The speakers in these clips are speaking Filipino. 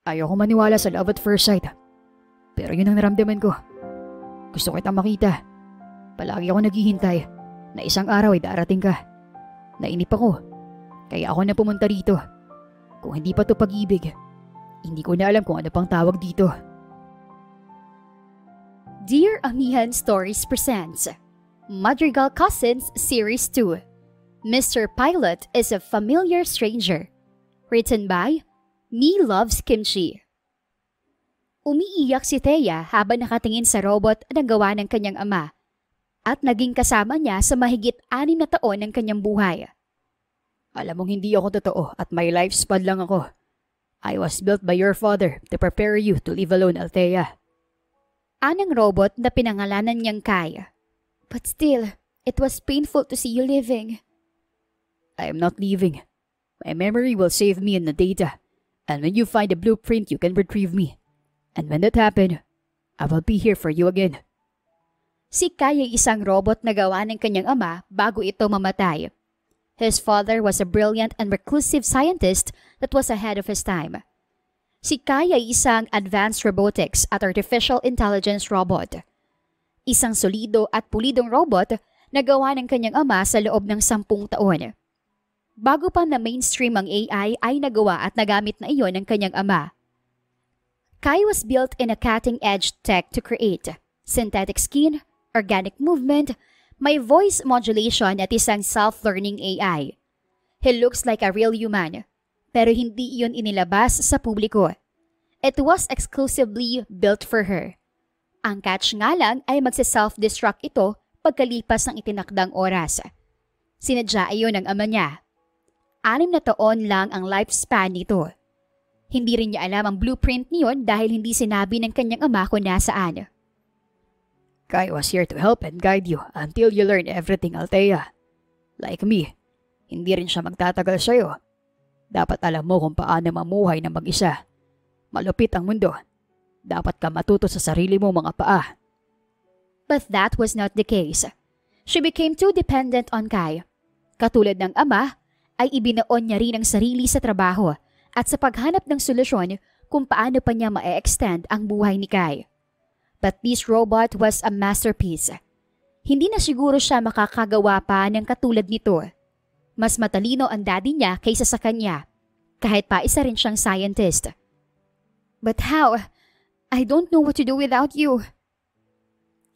Ayoko maniwala sa love at first sight. Pero yun ang naramdaman ko. Gusto kitang makita. Palagi ako naghihintay na isang araw ay darating ka. Nainip ako. Kaya ako na pumunta rito. Kung hindi pa to pag-ibig, hindi ko na alam kung ano pang tawag dito. Dear Amihan Stories presents Madrigal Cousins Series 2. Mr. Pilot is a Familiar Stranger. Written by Me Loves Kimchi. Umiiyak si Thea habang nakatingin sa robot na gawa ng kanyang ama at naging kasama niya sa mahigit 6 na taon ng kanyang buhay. Alam mong hindi ako totoo at may lifespan lang ako. I was built by your father to prepare you to live alone, Althea. Anang robot na pinangalanan niyang Kai. But still, it was painful to see you leaving. I am not leaving. My memory will save me in the data. And when you find the blueprint, you can retrieve me. And when that happens, I will be here for you again. Si Kai ay isang robot na gawa ng kanyang ama bago ito mamatay. His father was a brilliant and reclusive scientist that was ahead of his time. Si Kai ay isang advanced robotics at artificial intelligence robot. Isang solido at pulidong robot na gawa ng kanyang ama sa loob ng 10 taon. Bago pa na mainstream ang AI ay nagawa at nagamit na iyon ng kanyang ama. Kai was built in a cutting-edge tech to create synthetic skin, organic movement, may voice modulation at isang self-learning AI. He looks like a real human, pero hindi iyon inilabas sa publiko. It was exclusively built for her. Ang catch nga lang ay magsa-self-destruct ito pagkalipas ng itinakdang oras. Sinadya iyon ng ama niya. 6 na taon lang ang lifespan nito. Hindi rin niya alam ang blueprint niyon dahil hindi sinabi ng kanyang ama kung nasaan. Kai was here to help and guide you until you learn everything, Althea. Like me, hindi rin siya magtatagal sa'yo. Dapat alam mo kung paano mamuhay ng mag-isa. Malupit ang mundo. Dapat ka matuto sa sarili mo mga paa. But that was not the case. She became too dependent on Kai. Katulad ng ama, ay ibinaon niya rin ang sarili sa trabaho at sa paghanap ng solusyon kung paano pa niya ma-extend ang buhay ni Kai. But this robot was a masterpiece. Hindi na siguro siya makakagawa pa ng katulad nito. Mas matalino ang daddy niya kaysa sa kanya, kahit pa isa rin siyang scientist. But how? I don't know what to do without you.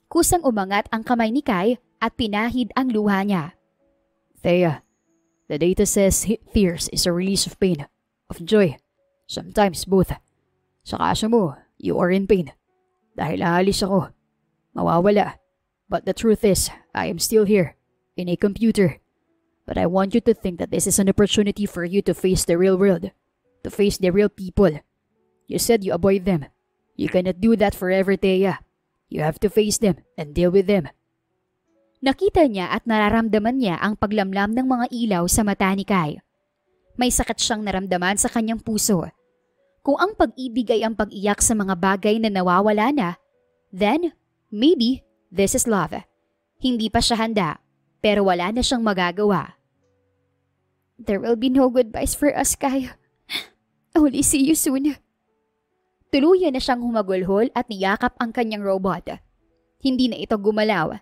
Kusang umangat ang kamay ni Kai at pinahid ang luha niya. Thea, the data says tears is a release of pain, of joy, sometimes both. Sa kaso mo, you are in pain. Dahil aalis ako, mawawala. But the truth is, I am still here, in a computer. But I want you to think that this is an opportunity for you to face the real world, to face the real people. You said you avoid them. You cannot do that forever, Thea. You have to face them and deal with them. Nakita niya at nararamdaman niya ang paglamlam ng mga ilaw sa mata ni Kai. May sakit siyang naramdaman sa kanyang puso. Kung ang pag-ibig ay ang pag-iyak sa mga bagay na nawawala na, then maybe this is love. Hindi pa siya handa, pero wala na siyang magagawa. There will be no goodbyes for us, Kai. Only see you soon. Tuluyan na siyang humagulhol at niyakap ang kanyang robot. Hindi na ito gumalaw.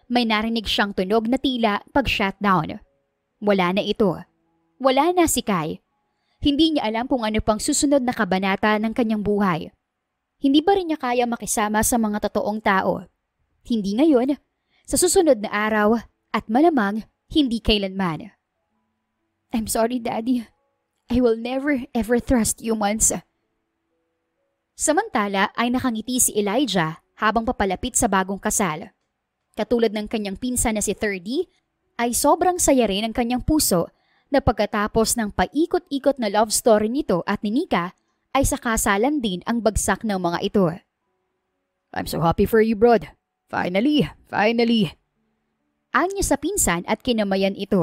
May narinig siyang tunog na tila pag-shutdown. Wala na ito. Wala na si Kai. Hindi niya alam kung ano pang susunod na kabanata ng kanyang buhay. Hindi ba rin niya kaya makisama sa mga totoong tao? Hindi ngayon, sa susunod na araw, at malamang hindi kailanman. I'm sorry, Daddy. I will never ever trust humans. Samantala ay nakangiti si Elijah habang papalapit sa bagong kasal. Katulad ng kanyang pinsan na si 30, ay sobrang saya rin ang kanyang puso na pagkatapos ng paikot-ikot na love story nito at ni Nika, ay sa kasalan din ang bagsak ng mga ito. I'm so happy for you, Brod. Finally. Anya sa pinsan at kinamayan ito.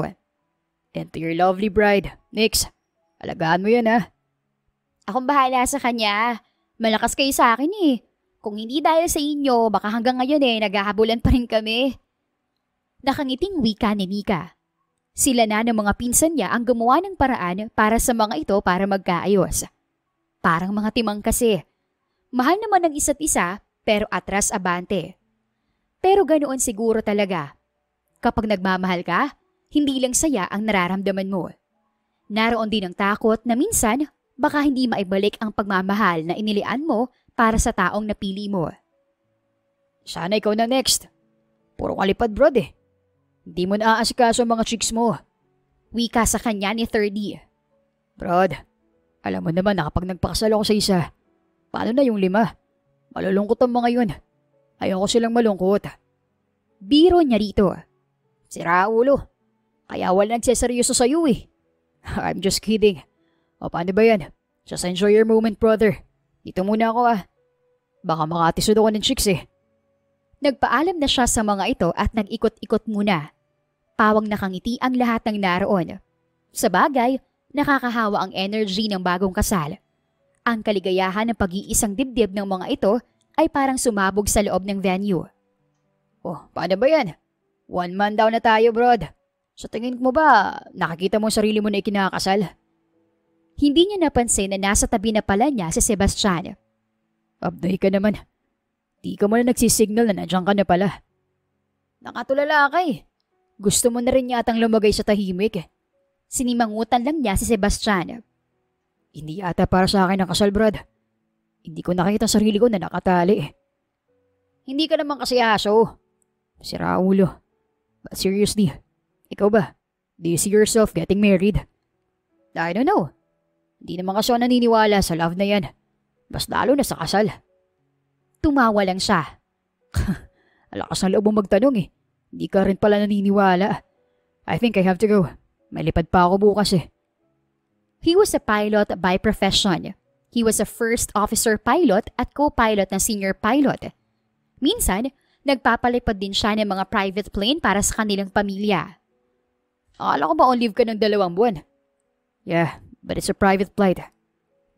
And to your lovely bride, Nix, alagaan mo yan ha. Akong bahala sa kanya. Malakas kayo sa akin eh. Kung hindi dahil sa inyo, baka hanggang ngayon naghahabulan pa rin kami. Nakangiting wika ni Nika. Sila na ng mga pinsan niya ang gumawa ng paraan para sa mga ito para magkaayos. Parang mga timang kasi. Mahal naman ng isa't isa pero atras abante. Pero ganoon siguro talaga. Kapag nagmamahal ka, hindi lang saya ang nararamdaman mo. Naroon din ang takot na minsan baka hindi maibalik ang pagmamahal na inilian mo para sa taong napili mo. Sana ikaw na next. Puro kalipad brad eh. Hindi mo naaasikaso ang mga chicks mo. Wika sa kanya ni 30. Brad, alam mo naman na kapag nagpakasal ako sa isa, paano na yung 5? Malulungkot ang mga yun. Ayoko silang malungkot. Biro niya rito. Sira ulo. Kaya wala nagseseryoso sa'yo eh. I'm just kidding. O paano ba yan? Just enjoy your moment brother. Dito muna ako ah. Baka makatisod ako ng chicks eh. Nagpaalam na siya sa mga ito at nag-ikot-ikot muna. Pawang nakangiti ang lahat ng naroon. Sa bagay, nakakahawa ang energy ng bagong kasal. Ang kaligayahan ng pag-iisang dibdib ng mga ito ay parang sumabog sa loob ng venue. Oh, paano ba yan? 1 man down na tayo, brod. Sa tingin mo ba, nakikita mo sarili mo na ikinakasal? Hindi niya napansin na nasa tabi na pala niya si Sebastian. Abday ka naman. Di ka mo na nagsisignal na nandiyan ka na pala. Nakatulala ka eh. Gusto mo na rin yatang lumagay sa tahimik eh. Sinimangutan lang niya si Sebastian. Hindi ata para sa akin ang kasal, brad. Hindi ko nakita sarili ko na nakatali eh. Hindi ka naman kasi aso. Sira ulo. But seriously, ikaw ba? Do you see yourself getting married? I don't know. Hindi naman kasi ako naniniwala sa love na yan. Mas lalo na sa kasal. Tumawa lang siya. Alakas ng loob mo magtanong eh. Hindi ka rin pala naniniwala. I think I have to go. May lipad pa ako bukas eh. He was a pilot by profession. He was a first officer pilot at co-pilot ng senior pilot. Minsan, nagpapalipad din siya ng mga private plane para sa kanilang pamilya. Akala ko ba on leave ka ng 2 buwan? Yeah, but it's a private flight.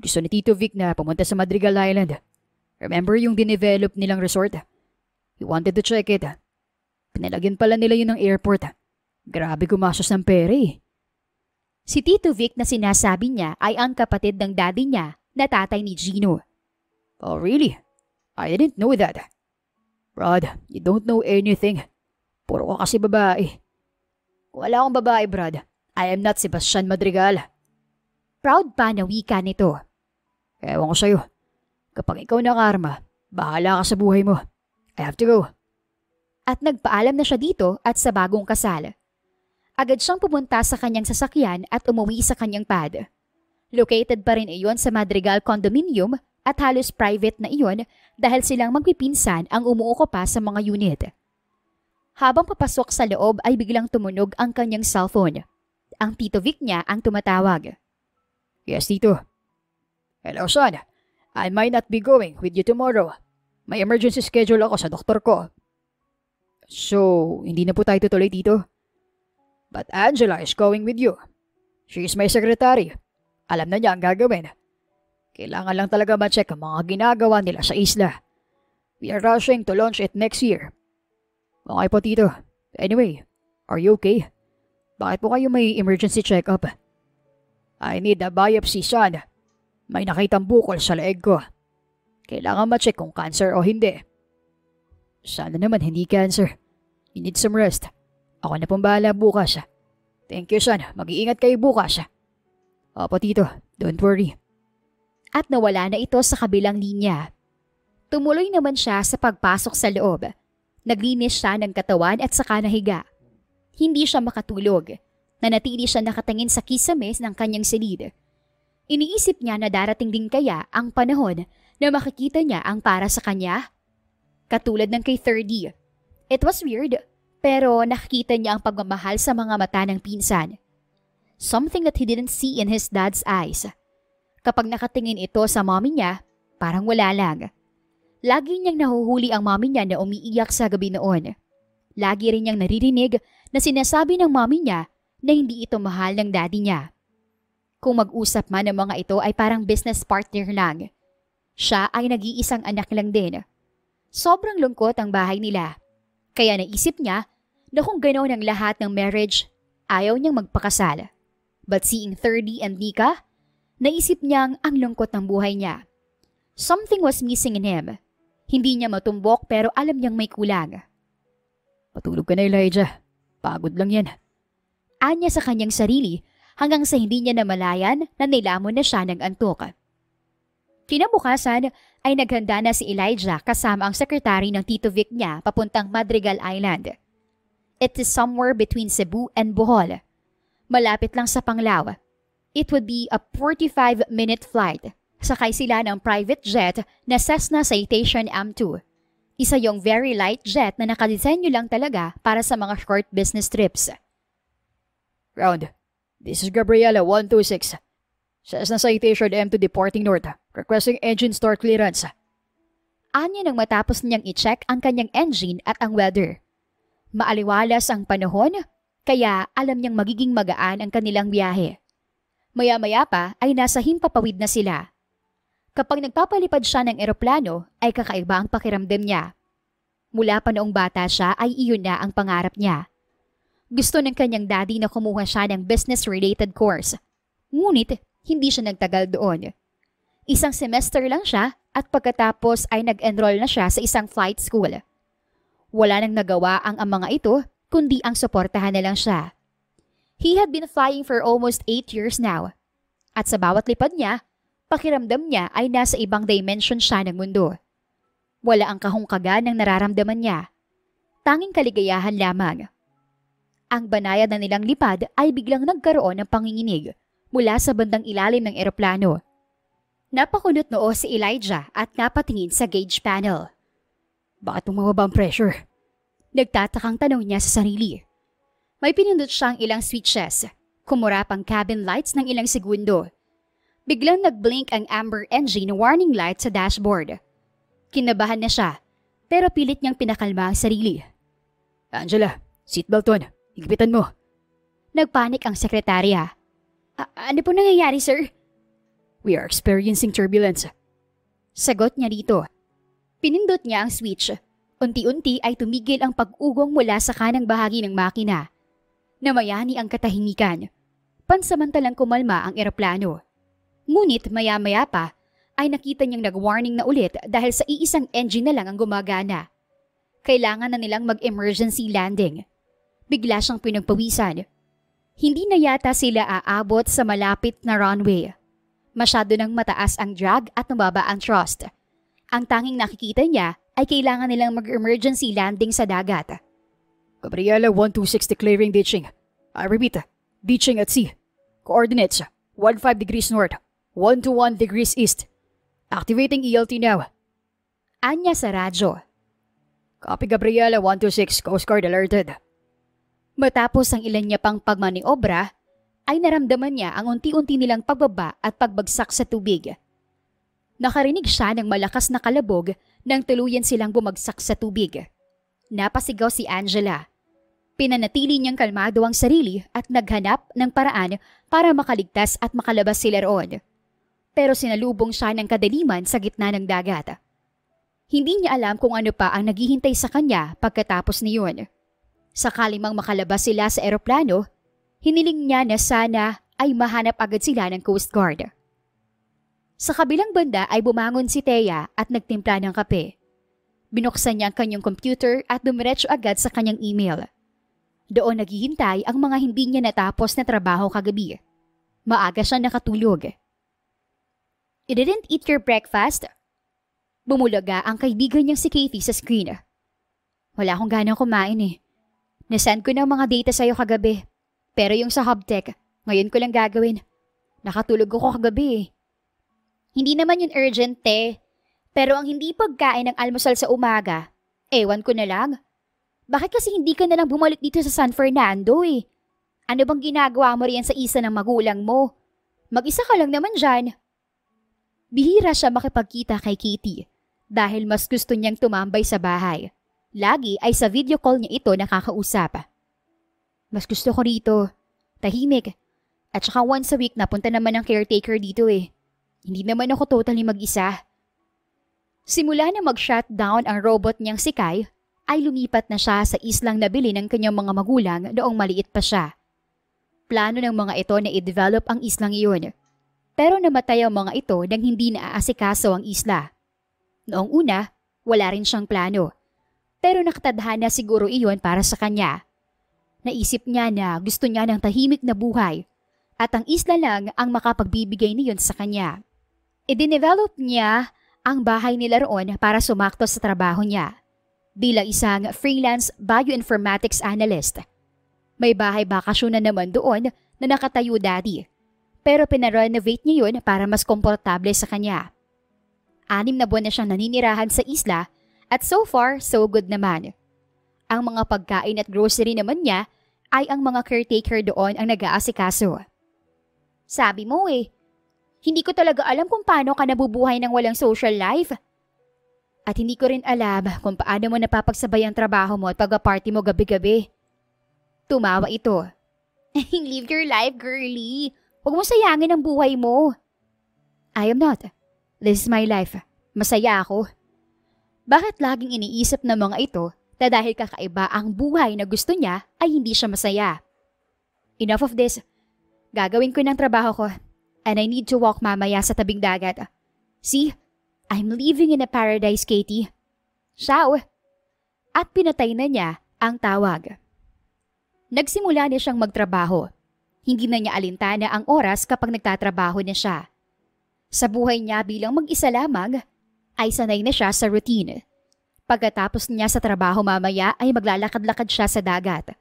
Gusto ni Tito Vic na pumunta sa Madrigal Island. Remember yung dinevelop nilang resort? He wanted to check it. Pinalagyan pala nila yun ng airport. Grabe gumastos ng pera eh. Si Tito Vic na sinasabi niya ay ang kapatid ng daddy niya na tatay ni Gino. Oh really? I didn't know that. Brad, you don't know anything. Puro ka kasi babae. Wala akong babae, Brad. I am not Sebastian Madrigal. Proud pa na wika nito. Ewan ko sa'yo. Kapag ikaw na karma, bahala ka sa buhay mo. I have to go. At nagpaalam na siya dito at sa bagong kasal. Agad siyang pumunta sa kanyang sasakyan at umuwi sa kanyang pad. Located pa rin iyon sa Madrigal Condominium at halos private na iyon dahil silang magpipinsan ang umuuko pa sa mga unit. Habang papasok sa loob ay biglang tumunog ang kanyang cellphone. Ang Tito Vic niya ang tumatawag. Yes, Tito. Hello, son. I might not be going with you tomorrow. May emergency schedule ako sa doktor ko. So, hindi na po tayo tutuloy, Tito? But Angela is going with you. She is my secretary. Alam na niya ang gagawin. Kailangan lang talaga ma-check ang mga ginagawa nila sa isla. We are rushing to launch it next year. Okay po, Tito. Anyway, are you okay? Bakit po kayo may emergency check-up? I need a biopsy, son. May nakitang bukol sa leeg ko. Kailangan ma-check kung cancer o hindi. Sana naman hindi cancer. You need some rest. Ako na pong bahala bukas. Thank you, son. Mag-iingat kayo bukas. Opo, Tito. Don't worry. At nawala na ito sa kabilang linya. Tumuloy naman siya sa pagpasok sa loob. Naglinis siya ng katawan at saka nahiga. Hindi siya makatulog. Nanatili siya nakatingin sa kisames ng kanyang silid. Iniisip niya na darating din kaya ang panahon na makikita niya ang para sa kanya? Katulad ng kay 30. It was weird, pero nakikita niya ang pagmamahal sa mga mata ng pinsan. Something that he didn't see in his dad's eyes. Kapag nakatingin ito sa mommy niya, parang wala lang. Lagi niyang nahuhuli ang mommy niya na umiiyak sa gabi noon. Lagi rin niyang naririnig na sinasabi ng mommy niya na hindi ito mahal ng daddy niya. Kung mag-usap man ang mga ito ay parang business partner lang. Siya ay nag-iisang anak lang din. Sobrang lungkot ang bahay nila. Kaya naisip niya na kung gano'n ang lahat ng marriage, ayaw niyang magpakasal. But seeing 30 and Nika, Naisip niyang ang lungkot ng buhay niya. Something was missing in him. Hindi niya matumbok pero alam niyang may kulang. Patulog ka na, Elijah. Pagod lang yan. Anya sa kanyang sarili hanggang sa hindi niya namalayan na nilamon na siya ng antok. Kinabukasan ay naghanda na si Elijah kasama ang sekretary ng Tito Vic niya papuntang Madrigal Island. It is somewhere between Cebu and Bohol. Malapit lang sa Panglao. It would be a 45-minute flight. Sakay sila ng private jet na Cessna Citation M2. Isa yung very light jet na nakadesenyo lang talaga para sa mga short business trips. Ground. This is Gabriela 126. Cessna Citation M2 departing north. Requesting engine start clearance. Anya nang matapos niyang i-check ang kanyang engine at ang weather. Maaliwalas ang panahon, kaya alam niyang magiging magaan ang kanilang biyahe. Maya-maya pa ay nasa himpapawid na sila. Kapag nagpapalipad siya ng eroplano ay kakaiba ang pakiramdam niya. Mula pa noong bata siya ay iyon na ang pangarap niya. Gusto ng kanyang daddy na kumuha siya ng business-related course. Ngunit hindi siya nagtagal doon. Isang semester lang siya at pagkatapos ay nag-enroll na siya sa isang flight school. Wala nang nagawa ang mga ito kundi ang suportahan na lang siya. He had been flying for almost 8 years now. At sa bawat lipad niya, pakiramdam niya ay nasa ibang dimension siya ng mundo. Wala ang kahungkagan ng nararamdaman niya. Tanging kaligayahan lamang. Ang banayad na nilang lipad ay biglang nagkaroon ng panginginig mula sa bandang ilalim ng eroplano. Napakunot noo si Elijah at napatingin sa gauge panel. Bakit bumababa ang pressure? Nagtatakang tanong niya sa sarili. May pinindot siyang ilang switches. Kumurap ang cabin lights ng ilang segundo. Biglang nag-blink ang amber engine warning light sa dashboard. Kinabahan na siya, pero pilit niyang pinakalma ang sarili. Angela, seatbelt on. Higpitan mo. Nagpanik ang sekretarya. Ano po nangyayari, sir? We are experiencing turbulence. Sagot niya dito. Pinindot niya ang switch. Unti-unti ay tumigil ang pag-ugong mula sa kanang bahagi ng makina. Namayani ang katahimikan. Pansamantalang kumalma ang eroplano. Ngunit maya-maya pa ay nakita niyang nag-warning na ulit dahil sa iisang engine na lang ang gumagana. Kailangan na nilang mag-emergency landing. Bigla siyang pinagpawisan. Hindi na yata sila aabot sa malapit na runway. Masyado nang mataas ang drag at mababa ang thrust. Ang tanging nakikita niya ay kailangan nilang mag-emergency landing sa dagat. Gabriela 126 declaring ditching. I repeat, ditching at sea. Coordinates 15 degrees north, 121 degrees east. Activating ELT now. Anya sa radyo. Copy Gabriela 126, Coast Guard alerted. Matapos ang ilan niya pang pagmaniobra, ay naramdaman niya ang unti-unti nilang pagbaba at pagbagsak sa tubig. Nakarinig siya ng malakas na kalabog nang tuluyan silang bumagsak sa tubig. Napasigaw si Angela. Pinanatili niyang kalmado ang sarili at naghanap ng paraan para makaligtas at makalabas sila roon. Pero sinalubong siya ng kadaliman sa gitna ng dagat. Hindi niya alam kung ano pa ang naghihintay sa kanya pagkatapos niyon. Sakali mang makalabas sila sa eroplano, hiniling niya na sana ay mahanap agad sila ng Coast Guard. Sa kabilang banda ay bumangon si Thea at nagtimpla ng kape. Binuksan niya ang kanyang computer at dumiretso agad sa kanyang email. Doon naghihintay ang mga hindi niya natapos na trabaho kagabi. Maaga siya nakatulog. You didn't eat your breakfast? Bumulaga ang kaibigan niyang si Katie sa screen. Wala akong ganang kumain eh. Nasend ko ng mga data sa'yo kagabi. Pero yung sa Hubtech, ngayon ko lang gagawin. Nakatulog ako kagabi eh. Hindi naman yun urgent eh. Pero ang hindi pagkain ng almusal sa umaga, ewan ko na lang. Bakit kasi hindi ka na lang bumalik dito sa San Fernando eh? Ano bang ginagawa mo riyan sa isa ng magulang mo? Mag-isa ka lang naman dyan. Bihira siya makipagkita kay Katie dahil mas gusto niyang tumambay sa bahay. Lagi ay sa video call niya ito nakakausap. Mas gusto ko rito. Tahimik. At saka once a week napunta naman ang caretaker dito eh. Hindi naman ako totally mag-isa. Simula na mag-shutdown ang robot niyang si Kai, ay lumipat na siya sa islang nabili ng kanyang mga magulang noong maliit pa siya. Plano ng mga ito na i-develop ang islang iyon. Pero namatay ang mga ito nang hindi naaasikaso ang isla. Noong una, wala rin siyang plano. Pero nakatadhana siguro iyon para sa kanya. Naisip niya na gusto niya ng tahimik na buhay at ang isla lang ang makapagbibigay niyon sa kanya. I-develop niya ang bahay nila roon para sumakto sa trabaho niya bilang isang freelance bioinformatics analyst. May bahay bakasyon na naman doon na nakatayo dati, pero pinarenovate niya yun para mas komportable sa kanya. 6 na buwan na siyang naninirahan sa isla at so far, so good naman. Ang mga pagkain at grocery naman niya ay ang mga caretaker doon ang nag-aasikaso. Sabi mo hindi ko talaga alam kung paano ka nabubuhay ng walang social life. At hindi ko rin alam kung paano mo napapagsabay ang trabaho mo at pag-party mo gabi-gabi. Tumawa ito. Live your life, girlie. Huwag mo sayangin ang buhay mo. I am not. This is my life. Masaya ako. Bakit laging iniisip ng mga ito na dahil kakaiba ang buhay na gusto niya ay hindi siya masaya? Enough of this. Gagawin ko ng trabaho ko. And I need to walk mamaya sa tabing dagat. See? I'm living in a paradise, Katie. Ciao. At pinatay na niya ang tawag. Nagsimula na siyang magtrabaho. Hindi na niya alintana ang oras kapag nagtatrabaho na siya. Sa buhay niya bilang mag-isa lamang, ay sanay na siya sa routine. Pagkatapos niya sa trabaho mamaya ay maglalakad-lakad siya sa dagat.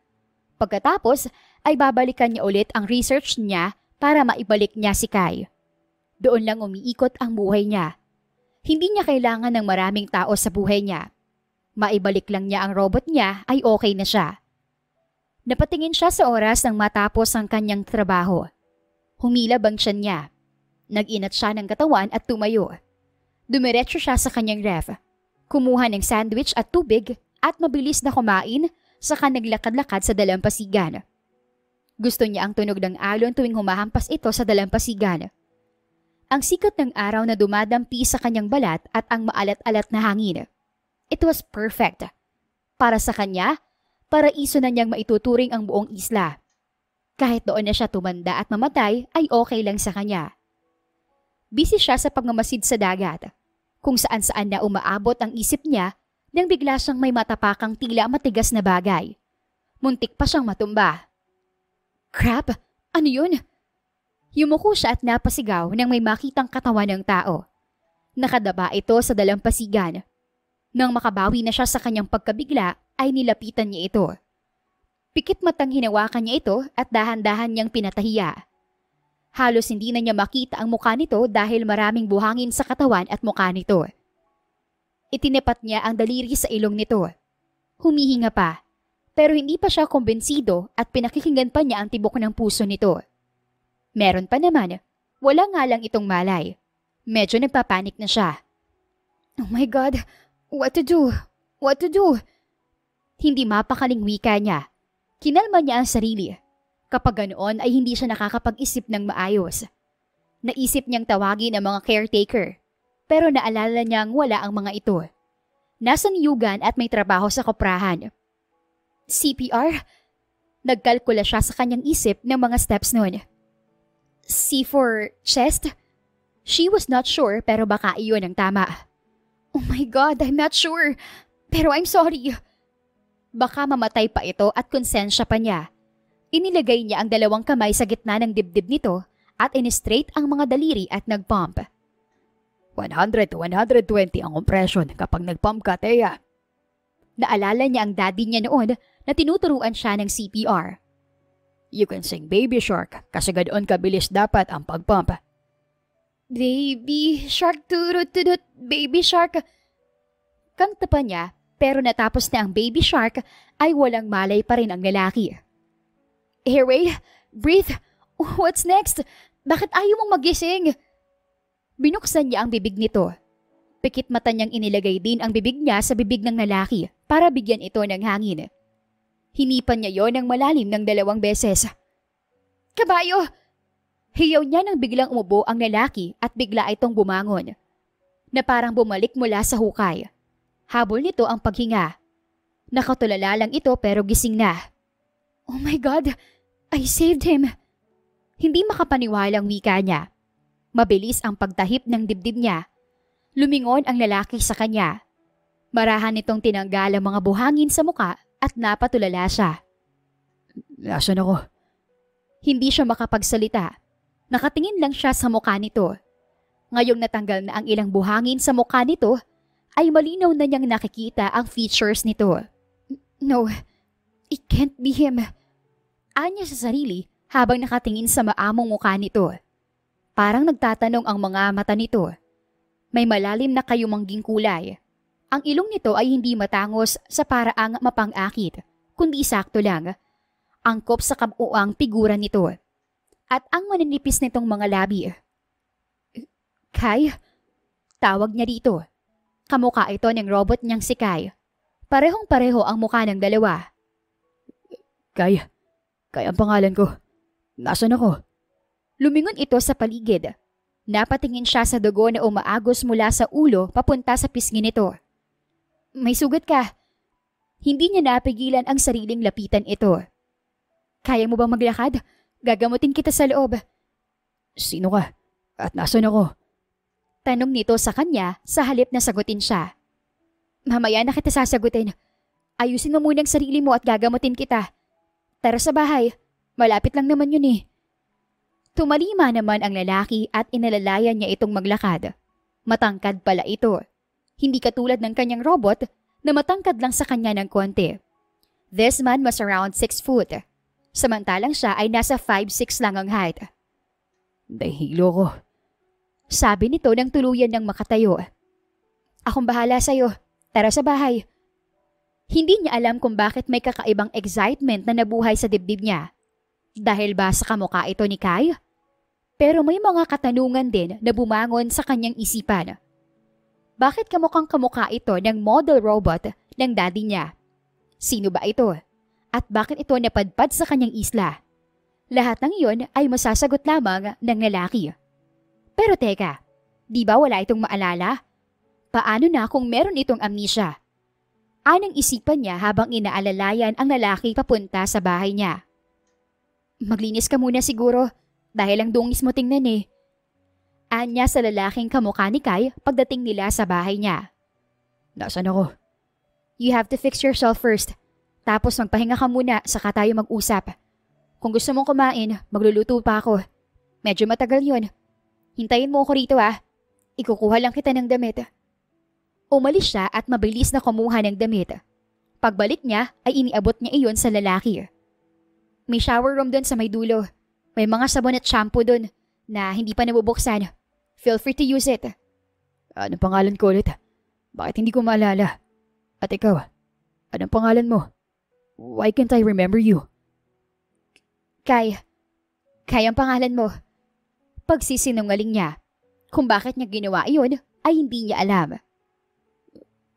Pagkatapos ay babalikan niya ulit ang research niya para maibalik niya si Kai. Doon lang umiikot ang buhay niya. Hindi niya kailangan ng maraming tao sa buhay niya. Maibalik lang niya ang robot niya ay okay na siya. Napatingin siya sa oras nang matapos ang kanyang trabaho. Humilab ang tiyan niya. Nag-inat siya ng katawan at tumayo. Dumiretso siya sa kanyang ref. Kumuha ng sandwich at tubig at mabilis na kumain saka naglakad-lakad sa dalampasigan. Gusto niya ang tunog ng alon tuwing humahampas ito sa dalampasigan. Ang sikat ng araw na dumadampi sa kanyang balat at ang maalat-alat na hangin. It was perfect. Para sa kanya, paraiso na niyang maituturing ang buong isla. Kahit doon na siya tumanda at mamatay ay okay lang sa kanya. Busy siya sa pagmamasid sa dagat, kung saan-saan na umaabot ang isip niya nang bigla siyang may matapakang tila matigas na bagay. Muntik pa siyang matumba. Crap! Ano yun? Yumuko siya at napasigaw nang may makitang katawan ng tao. Nakadaba ito sa dalampasigan. Nang makabawi na siya sa kanyang pagkabigla, ay nilapitan niya ito. Pikit matang hinawakan niya ito at dahan-dahan niyang pinatahiya. Halos hindi na niya makita ang mukha nito dahil maraming buhangin sa katawan at mukha nito. Itinipat niya ang daliri sa ilong nito. Humihinga pa, pero hindi pa siya kumbensido at pinakikinggan pa niya ang tibok ng puso nito. Meron pa naman, wala nga lang itong malay. Medyo nagpapanik na siya. Oh my God, what to do? What to do? Hindi mapakaling wika niya. Kinalma niya ang sarili. Kapag ganoon ay hindi siya nakakapag-isip ng maayos. Naisip niyang tawagin ang mga caretaker, pero naalala niyang wala ang mga ito. Nasa niyugan at may trabaho sa koprahan. CPR? Nagkalkula siya sa kanyang isip ng mga steps noon. C for chest? She was not sure pero baka iyon ang tama. Oh my God, I'm not sure. Pero I'm sorry. Baka mamatay pa ito at konsensya pa niya. Inilagay niya ang 2 kamay sa gitna ng dibdib nito at in-straight ang mga daliri at nag-pump. 100 to 120 ang compression kapag nag-pump ka, Thea. Naalala niya ang daddy niya noon na tinuturuan siya ng CPR. You can sing Baby Shark kasi ganoon kabilis dapat ang pag-pump. Baby Shark, turut-turut, Baby Shark. Kanta pa niya pero natapos na ang Baby Shark ay walang malay pa rin ang lalaki. Airway, breathe. What's next? Bakit ayaw mong magising? Binuksan niya ang bibig nito. Pikit mata niyang inilagay din ang bibig niya sa bibig ng lalaki para bigyan ito ng hangin. Hinipan niya yon ng malalim ng 2 beses. Kabayo! Hiyaw niya nang biglang umubo ang lalaki at bigla itong bumangon. Na parang bumalik mula sa hukay. Habol nito ang paghinga. Nakatulala lang ito pero gising na. Oh my God! I saved him! Hindi makapaniwalang wika niya. Mabilis ang pagtahip ng dibdib niya. Lumingon ang lalaki sa kanya. Marahan nitong tinanggal ang mga buhangin sa muka at napatulala siya. Nasaan ako? Hindi siya makapagsalita. Nakatingin lang siya sa muka nito. Ngayong natanggal na ang ilang buhangin sa muka nito, ay malinaw na niyang nakikita ang features nito. No, it can't be him. Anya sa sarili habang nakatingin sa maamong mukha nito. Parang nagtatanong ang mga mata nito. May malalim na kayumangging kulay. Ang ilong nito ay hindi matangos sa paraang mapang-akit, kundi sakto lang. Angkop sa kabuuang figura nito. At ang maninipis nitong mga labi. Kai? Tawag niya dito. Kamukha ito ng robot niyang si Kai. Parehong-pareho ang mukha ng dalawa. Kai ang pangalan ko. Nasaan ako? Lumingon ito sa paligid. Napatingin siya sa dugo na umaagos mula sa ulo papunta sa pisngi nito. May sugat ka. Hindi niya napigilan ang sariling lapitan ito. Kaya mo bang maglakad? Gagamutin kita sa loob. Sino ka? At nasaan ako? Tanong nito sa kanya sa halip na sagutin siya. Mamaya na kita sasagutin. Ayusin mo muna ang sarili mo at gagamutin kita. Tara sa bahay. Malapit lang naman yun eh. Tumalima naman ang lalaki at inalalayan niya itong maglakad. Matangkad pala ito. Hindi katulad ng kanyang robot na matangkad lang sa kanya ng konti. This man was around 6 foot. Samantalang siya ay nasa 5'6" lang ang height. Nahihilo ko. Sabi nito nang tuluyan ng makatayo. Akong bahala sa'yo. Tara sa bahay. Hindi niya alam kung bakit may kakaibang excitement na nabuhay sa dibdib niya. Dahil ba sa kamukha ito ni Kai? Pero may mga katanungan din na bumangon sa kanyang isipan. Bakit kamukhang kamukha ito ng model robot ng daddy niya? Sino ba ito? At bakit ito napadpad sa kanyang isla? Lahat ng iyon ay masasagot lamang ng lalaki. Pero teka, di ba wala itong maalala? Paano na kung meron itong amnesia? Anong isipan niya habang inaalalayan ang lalaki papunta sa bahay niya? Maglinis ka muna siguro dahil ang dungis mo tingnan eh. Anya sa lalaking kamukha ni Kai pagdating nila sa bahay niya. Nasaan ako? You have to fix yourself first. Tapos magpahinga ka muna saka tayo mag-usap. Kung gusto mong kumain, magluluto pa ako. Medyo matagal yun. Hintayin mo ako rito ah. Ikukuha lang kita ng damit. Umalis siya at mabilis na kumuha ng damit. Pagbalik niya ay iniabot niya iyon sa lalaki. May shower room doon sa may dulo. May mga sabon at shampoo doon na hindi pa nabubuksan. Feel free to use it. Anong pangalan ko ulit? Bakit hindi ko maalala? At ikaw, anong pangalan mo? Why can't I remember you? Kai ang pangalan mo. Pagsisinungaling niya. Kung bakit niya ginawa iyon ay hindi niya alam.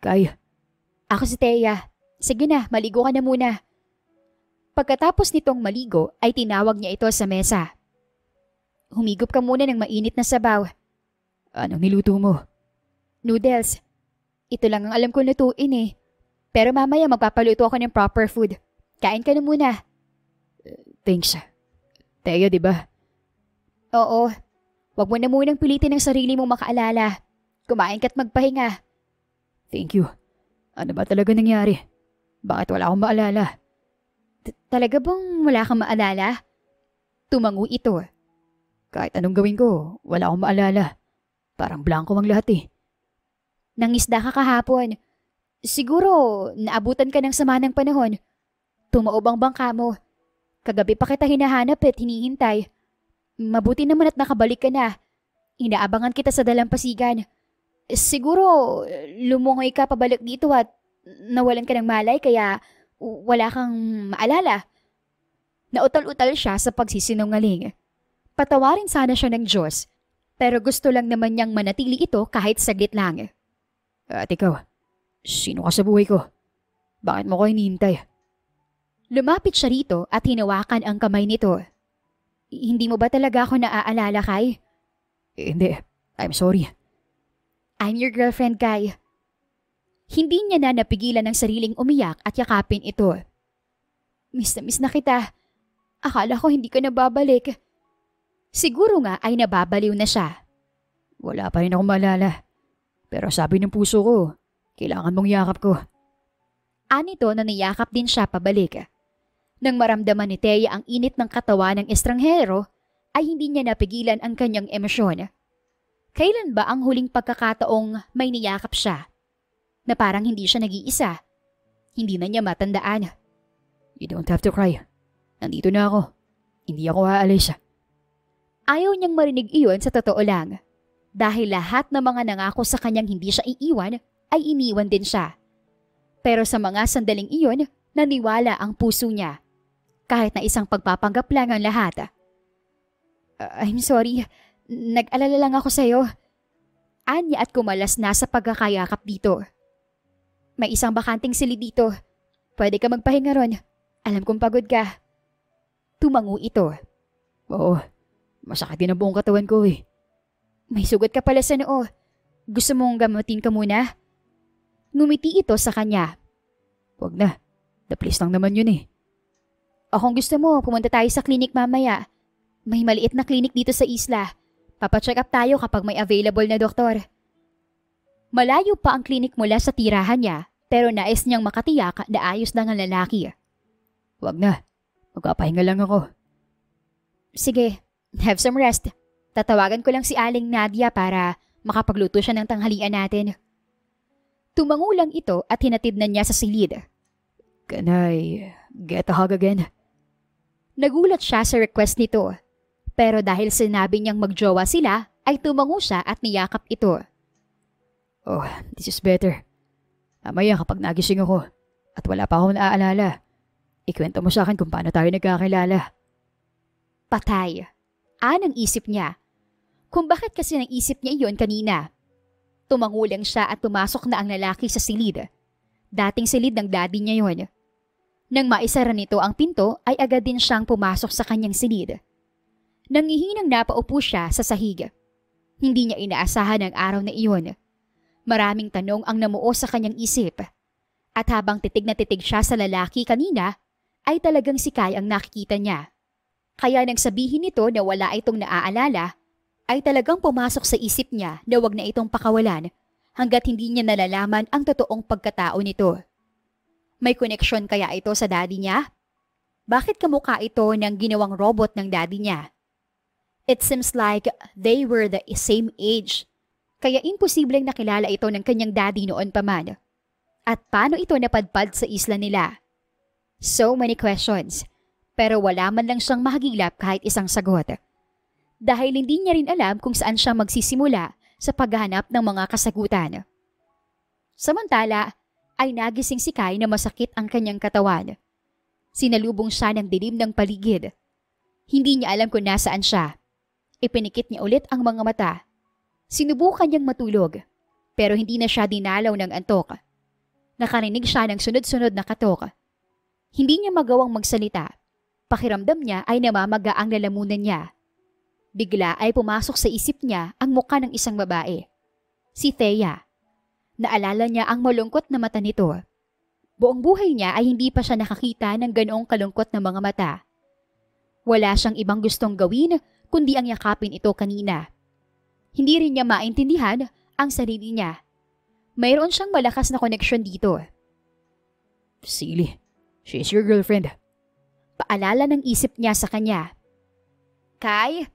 Kai. Ako si Thea. Sige na, maligo ka na muna. Pagkatapos nitong maligo ay tinawag niya ito sa mesa. Humigop ka muna ng mainit na sabaw. Anong niluto mo? Noodles. Ito lang ang alam ko lutuin eh. Pero mamaya magpapaluto ako ng proper food. Kain ka na muna. Thanks. Thea, di ba? Oo. Huwag mo na munang pilitin ang sarili mong makaalala. Kumain ka't magpahinga. Thank you. Ano ba talaga nangyari? Bakit wala akong maalala? Talaga bang wala kang maalala? Tumango ito. Kahit anong gawin ko, wala akong maalala. Parang blanco ang lahat eh. Nangisda ka kahapon. Siguro, naabutan ka ng sama ng panahon. Tumaob ang bangka mo. Kagabi pa kita hinahanap at hinihintay. Mabuti naman at nakabalik ka na. Inaabangan kita sa dalampasigan. Siguro, lumungoy ka pabalik dito at nawalan ka ng malay kaya wala kang maalala. Nautal-utal siya sa pagsisinungaling. Patawarin sana siya ng Diyos, pero gusto lang naman niyang manatili ito kahit saglit lang. At ikaw, sino ka sa buhay ko? Bakit mo ko hinihintay? Lumapit siya rito at hinawakan ang kamay nito. Hindi mo ba talaga ako naaalala, Kai? Hindi. I'm sorry. I'm your girlfriend, Kai. Hindi niya na napigilan ng sariling umiyak at yakapin ito. Miss na kita. Akala ko hindi ka nababalik. Siguro nga ay nababaliw na siya. Wala pa rin akong maalala. Pero sabi ng puso ko, kailangan mong yakap ko. Anito na niyakap din siya pabalik. Nang maramdaman ni Thea ang init ng katawan ng estranghero, ay hindi niya napigilan ang kanyang emosyon. Kailan ba ang huling pagkakataong may niyakap siya? Na parang hindi siya nag-iisa. Hindi na niya matandaan. You don't have to cry. Nandito na ako. Hindi ako aalis. Ayaw niyang marinig iyon sa totoo lang. Dahil lahat ng mga nangako sa kanyang hindi siya iiwan, ay iniwan din siya. Pero sa mga sandaling iyon, naniwala ang puso niya. Kahit na isang pagpapanggap lang ang lahat. I'm sorry, nag-alala lang ako sa'yo. Anya at kumalas na sa pagkakayakap dito. May isang bakanting silid dito. Pwede ka magpahinga ron. Alam kong pagod ka. Tumango ito. Oo, masakit din ang buong katawan ko eh. May sugat ka pala sa noo. Gusto mong gamutin ka muna? Ngumiti ito sa kanya. Wag na. Daplis lang naman yun eh. Kung gusto mo, pumunta tayo sa klinik mamaya. May maliit na klinik dito sa isla. Papacheck up tayo kapag may available na doktor. Malayo pa ang klinik mula sa tirahan niya, pero nais niyang makatiyak na ayos lang ang lalaki. Wag na. Magpapahinga lang ako. Sige, have some rest. Tatawagan ko lang si Aling Nadia para makapagluto siya ng tanghalian natin. Tumango lang ito at hinatid na niya sa silid. Can I get a hug again? Nagulat siya sa request nito. Pero dahil sinabi niyang magjowa sila, ay tumango siya at niyakap ito. Oh, this is better. Mamaya kapag nagising ako at wala pa akong naaalala, ikwento mo sa akin kung paano tayo nagkakilala. Patay. Anong isip niya? Kung bakit kasi naisip niya iyon kanina. Tumango lang siya at pumasok na ang lalaki sa silid. Dating silid ng daddy niya yon. Nang maisara nito ang pinto ay agad din siyang pumasok sa kanyang silid. Nangihinang napaupo siya sa sahig. Hindi niya inaasahan ang araw na iyon. Maraming tanong ang namuo sa kanyang isip. At habang titig na titig siya sa lalaki kanina, ay talagang si Kai ang nakikita niya. Kaya nang sabihin nito na wala itong naaalala, ay talagang pumasok sa isip niya na wag na itong pakawalan hanggat hindi niya nalalaman ang totoong pagkatao nito. May koneksyon kaya ito sa daddy niya? Bakit kamukha ito ng ginawang robot ng daddy niya? It seems like they were the same age. Kaya imposibleng nakilala ito ng kanyang daddy noon pa man. At paano ito napadpad sa isla nila? So many questions. Pero wala man lang siyang mahagilap kahit isang sagot. Dahil hindi niya rin alam kung saan siya magsisimula sa paghahanap ng mga kasagutan. Samantala, ay nagising si Kai na masakit ang kanyang katawan. Sinalubong siya ng dilim ng paligid. Hindi niya alam kung nasaan siya. Ipinikit niya ulit ang mga mata. Sinubukan niyang matulog, pero hindi na siya dinalaw ng antok. Nakarinig siya ng sunod-sunod na katok. Hindi niya magawang magsalita. Pakiramdam niya ay namamaga ang lalamunan niya. Bigla ay pumasok sa isip niya ang mukha ng isang babae. Si Thea. Naalala niya ang malungkot na mata nito. Buong buhay niya ay hindi pa siya nakakita ng ganoong kalungkot na mga mata. Wala siyang ibang gustong gawin kundi ang yakapin ito kanina. Hindi rin niya maintindihan ang sarili niya. Mayroon siyang malakas na koneksyon dito. Silly, she's your girlfriend. Paalala ng isip niya sa kanya. Kai?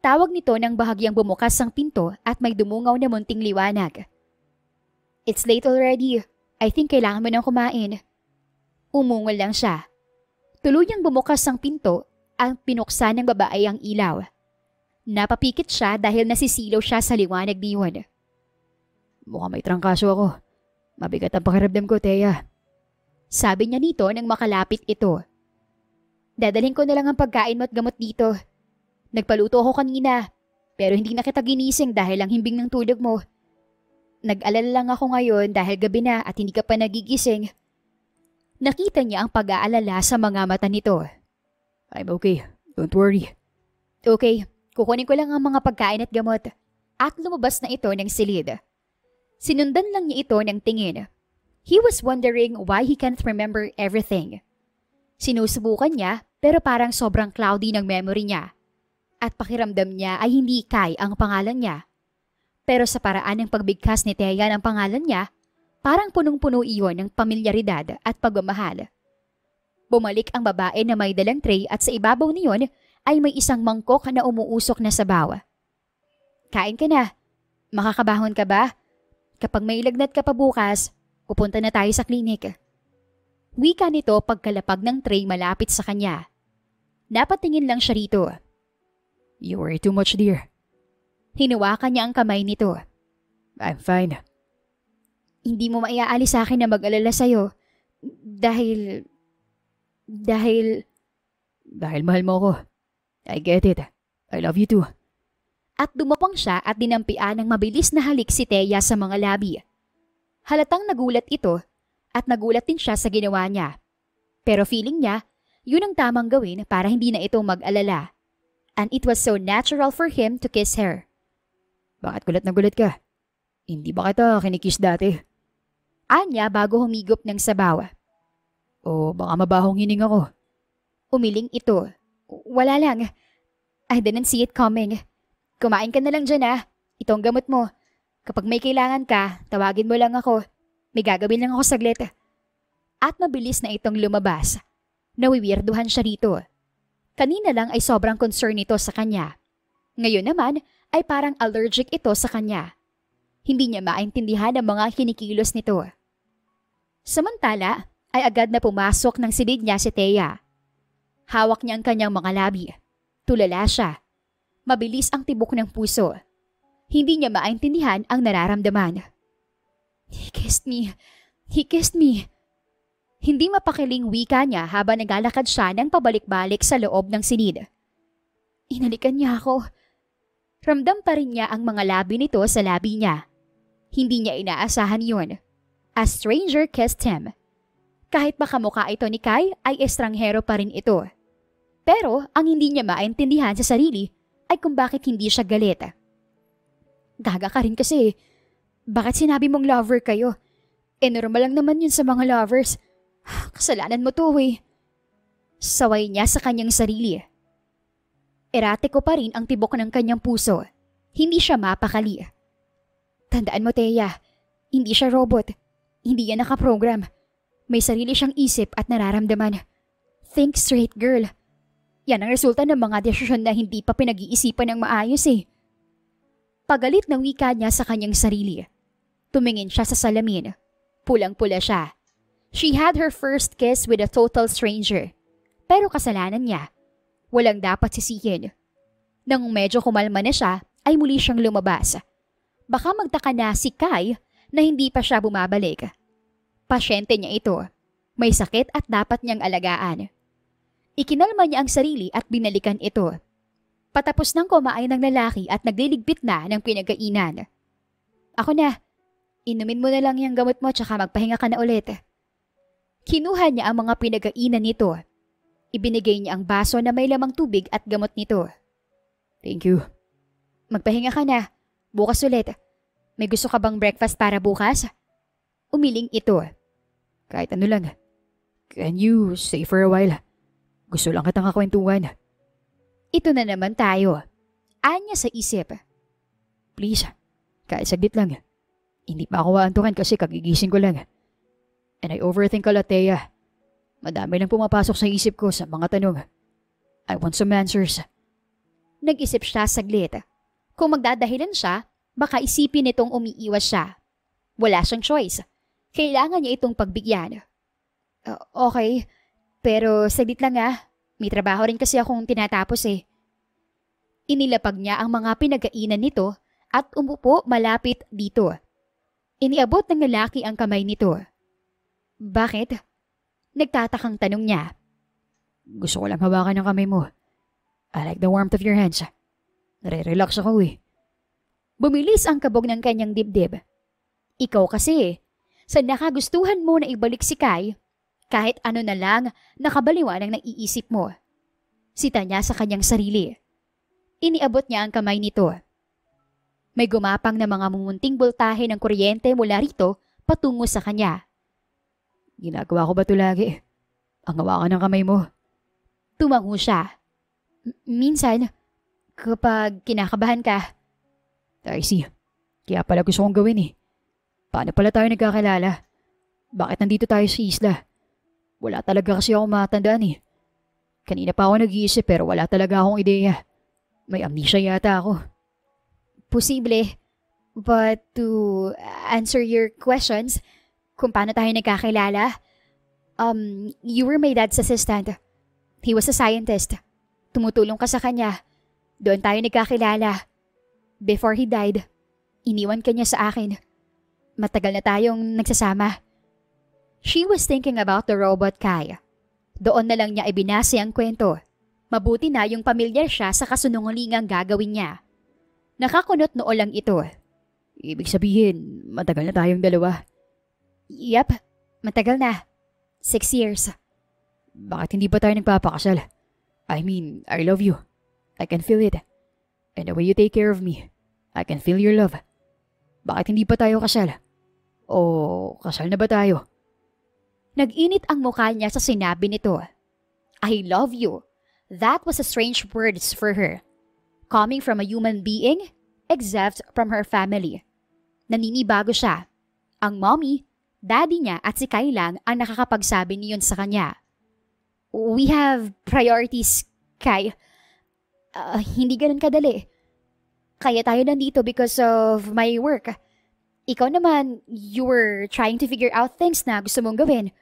Tawag nito nang bahagyang bumukas ang pinto at may dumungaw na munting liwanag. It's late already. I think kailangan mo nang kumain. Umungol lang siya. Tuluyang bumukas ang pinto at pinuksan ng babae ang ilaw. Napapikit siya dahil nasisilaw siya sa liwanag niyon. Mukhang may trangkaso ako. Mabigat ang pakiramdam ko, Thea. Sabi niya nito nang makalapit ito. Dadalhin ko na lang ang pagkain mo at gamot dito. Nagpaluto ako kanina, pero hindi na kita ginising dahil ang himbing ng tulog mo. Nag-alala lang ako ngayon dahil gabi na at hindi ka pa nagigising. Nakita niya ang pag-aalala sa mga mata nito. I'm okay. Don't worry. Okay, kukunin ko lang ang mga pagkain at gamot. At lumabas na ito ng silid. Sinundan lang niya ito ng tingin. He was wondering why he can't remember everything. Sinusubukan niya pero parang sobrang cloudy ng memory niya. At pakiramdam niya ay hindi Kai ang pangalan niya. Pero sa paraan ng pagbigkas ni Thea ng pangalan niya, parang punong-puno iyon ng pamilyaridad at pagmamahal. Bumalik ang babae na may dalang tray at sa ibabaw niyon ay may isang mangkok na umuusok na sabaw. Kain ka na. Makakabahon ka ba? Kapag may lagnat ka pa bukas, pupunta na tayo sa klinik. Wika nito pagkalapag ng tray malapit sa kanya. Napatingin lang siya rito. You worry too much, dear. Hinawakan niya ang kamay nito. I'm fine. Hindi mo maiaalis sa akin na mag-alala sa'yo. Dahil mahal mo ako. I get it. I love you too. At dumapang siya at dinampian ng mabilis na halik si Thea sa mga labi. Halatang nagulat ito at nagulat din siya sa ginawa niya. Pero feeling niya, yun ang tamang gawin para hindi na ito mag-alala. And it was so natural for him to kiss her. Bakit gulat na gulat ka? Hindi ba kita kinikiss dati? Anya bago humigop ng sabaw. O baka mabahong hining ako. Umiling ito. Wala lang. I didn't see it coming. Kumain ka na lang dyan Ito ang gamot mo. Kapag may kailangan ka, tawagin mo lang ako. May gagawin lang ako saglit. At mabilis na itong lumabas. Nawiwirduhan siya rito. Kanina lang ay sobrang concern ito sa kanya. Ngayon naman ay parang allergic ito sa kanya. Hindi niya maintindihan ang mga kinikilos nito. Samantala ay agad na pumasok ng silid niya si Thea. Hawak niya ang kanyang mga labi. Tulala siya. Mabilis ang tibok ng puso. Hindi niya maintindihan ang nararamdaman. He kissed me. He kissed me. Hindi mapakiling wika niya habang naglalakad siya ng pabalik-balik sa loob ng silid. Inalikan niya ako. Ramdam pa rin niya ang mga labi nito sa labi niya. Hindi niya inaasahan yun. A stranger kissed him. Kahit makamukha ito ni Kai ay estranghero pa rin ito. Pero ang hindi niya maintindihan sa sarili ay kung bakit hindi siya galit. Gaga ka rin kasi. Bakit sinabi mong lover kayo? Normal lang naman yun sa mga lovers. Kasalanan mo to Saway niya sa kanyang sarili. Erratiko pa rin ang tibok ng kanyang puso. Hindi siya mapakali. Tandaan mo, Thea, hindi siya robot. Hindi yan nakaprogram. May sarili siyang isip at nararamdaman. Think straight, girl. Yan ang resulta ng mga desisyon na hindi pa pinag-iisipan ng maayos Pagalit ng wika niya sa kanyang sarili. Tumingin siya sa salamin. Pulang-pula siya. She had her first kiss with a total stranger. Pero kasalanan niya. Walang dapat sisihin. Nang medyo kumalma na siya, ay muli siyang lumabas. Baka magtaka na si Kai na hindi pa siya bumabalik. Pasyente niya ito. May sakit at dapat niyang alagaan. Ikinalma niya ang sarili at binalikan ito. Patapos nang kumain ng lalaki at nagliligpit na ng pinagkainan. Ako na. Inumin mo na lang yung gamot mo tsaka magpahinga ka na ulit. Kinuha niya ang mga pinagkainan nito. Ibinigay niya ang baso na may lamang tubig at gamot nito. Thank you. Magpahinga ka na. Bukas ulit. May gusto ka bang breakfast para bukas? Umiling ito. Kahit ano lang. Can you stay for a while? Gusto lang kitang kakwentuhan. Ito na naman tayo. Anya sa isip. Please, kahit saglit lang. Hindi pa ako aantukan kasi kagigising ko lang. And I overthink a lot, Thea. Madami lang pumapasok sa isip ko sa mga tanong. I want some answers. Nag-isip siya saglit. Kung magdadahilan siya, baka isipin nitong umiiwas siya. Wala siyang choice. Kailangan niya itong pagbigyan. Okay, pero saglit lang May trabaho rin kasi akong tinatapos Inilapag niya ang mga pinagkainan nito at umupo malapit dito. Iniabot ng lalaki ang kamay nito. Bakit? Nagtatakang tanong niya. Gusto ko lang hawakan ng kamay mo. I like the warmth of your hands. Nare-relax ako Bumilis ang kabog ng kanyang dibdib. Ikaw kasi sa nakagustuhan mo na ibalik si Kai, kahit ano na lang nakabaliwan ang naiisip mo. Sita niya sa kanyang sarili. Iniabot niya ang kamay nito. May gumapang na mga mumunting boltahe ng kuryente mula rito patungo sa kanya. Ginagawa ko ba ito lagi? Ang hawakan ng kamay mo. Tumango siya. Minsan, kapag kinakabahan ka. I see. Kaya pala gusto kong gawin eh. Paano pala tayo nagkakilala? Bakit nandito tayo sa isla? Wala talaga kasi akong matandaan eh. Kanina pa ako nag-iisip pero wala talaga akong ideya. May amnesia yata ako. Posible. But to answer your questions, kung paano tayo nagkakilala, you were my dad's assistant. He was a scientist. Tumutulong ka sa kanya. Doon tayo nagkakilala. Before he died, iniwan ka niya sa akin. Matagal na tayong nagsasama. She was thinking about the robot, Kai. Doon na lang niya ibinase ang kwento. Mabuti na yung pamilyar siya sa kasunungalingang gagawin niya. Nakakunot noo lang ito. Ibig sabihin, matagal na tayong dalawa. Yep, matagal na. 6 years. Bakit hindi pa tayo nagpapakasal? I mean, I love you. I can feel it. And the way you take care of me, I can feel your love. Bakit hindi pa tayo kasal? O kasal na ba tayo? Nag-init ang mukha niya sa sinabi nito. I love you. That was a strange words for her. Coming from a human being, except from her family. Naninibago siya. Ang mommy, daddy niya at si Kai lang ang nakakapagsabi niyon sa kanya. We have priorities, Kai. Hindi ganun kadali. Kaya tayo nandito because of my work. Ikaw naman, you were trying to figure out things na gusto mong gawin.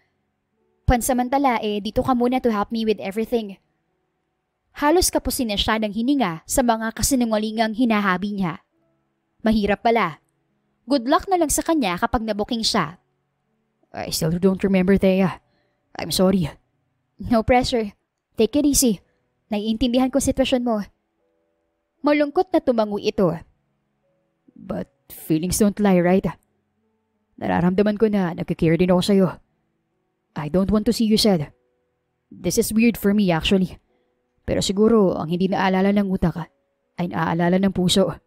Pansamantala, dito ka muna to help me with everything. Halos kapusin na siya ng hininga sa mga kasinungalingang hinahabi niya. Mahirap pala. Good luck na lang sa kanya kapag nabuking siya. I still don't remember, Thea. I'm sorry. No pressure. Take it easy. Naiintindihan ko sitwasyon mo. Malungkot na tumango ito. But feelings don't lie, right? Nararamdaman ko na nagkikare din ako sa'yo. I don't want to see you sad. This is weird for me actually. Pero siguro ang hindi naalala ng utak ay naaalala ng puso.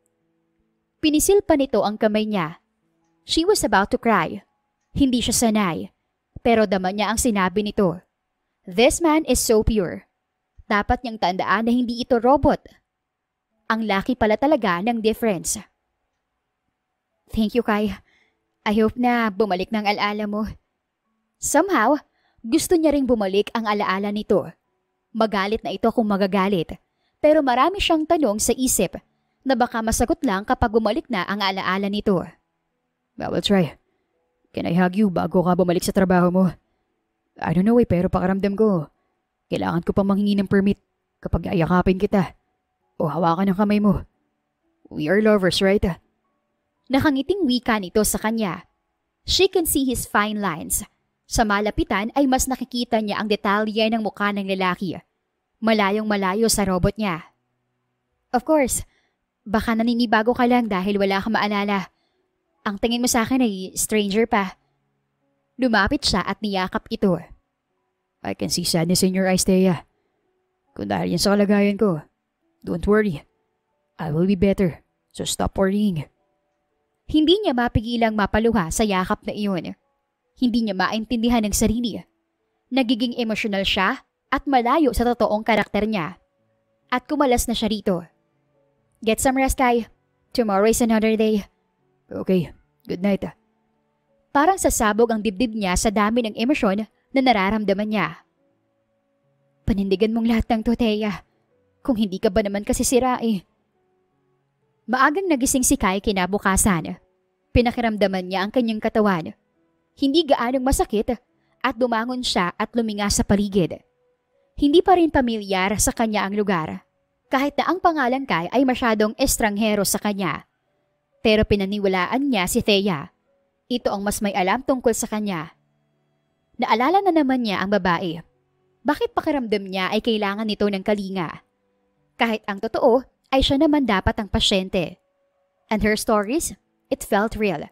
Pinisil pa nito ang kamay niya. She was about to cry. Hindi siya sanay. Pero dama niya ang sinabi nito. This man is so pure. Dapat niyang tandaan na hindi ito robot. Ang laki pala talaga ng difference. Thank you, Kai. I hope na bumalik ng alaala mo. Somehow, gusto niya ring bumalik ang alaala nito. Magalit na ito kung magagalit. Pero marami siyang tanong sa isip na baka masagot lang kapag bumalik na ang alaala nito. I will try. Can I hug you bago ka bumalik sa trabaho mo? I don't know pero pakaramdam ko. Kailangan ko pang manghingi ng permit kapag ayakapin kita o hawakan ng kamay mo. We are lovers, right? Nakangiting wika nito sa kanya. She can see his fine lines. Sa malapitan ay mas nakikita niya ang detalye ng mukha ng lalaki. Malayong malayo sa robot niya. Of course, baka naninibago ka lang dahil wala kang maalala. Ang tingin mo sa akin ay stranger pa. Lumapit siya at niyakap ito. I can see sadness in your eyes, Thea. Kung dahil yan sa kalagayan ko, don't worry. I will be better, so stop worrying. Hindi niya mapigilang mapaluha sa yakap na iyon. Hindi niya maintindihan ng sarili. Nagiging emosyonal siya at malayo sa totoong karakter niya. At kumalas na siya rito. Get some rest, Kai. Tomorrow is another day. Okay, good night. Parang sasabog ang dibdib niya sa dami ng emosyon na nararamdaman niya. Panindigan mong lahat ng to, Thea. Kung hindi ka ba naman kasi sira eh. Maagang nagising si Kai kinabukasan. Pinakiramdaman niya ang kanyang katawan. Hindi gaanong masakit at dumangon siya at luminga sa paligid. Hindi pa rin pamilyar sa kanya ang lugar. Kahit na ang pangalan Kai ay masyadong estranghero sa kanya. Pero pinaniwalaan niya si Thea. Ito ang mas may alam tungkol sa kanya. Naalala na naman niya ang babae. Bakit pakiramdam niya ay kailangan nito ng kalinga? Kahit ang totoo ay siya naman dapat ang pasyente. And her stories, it felt real.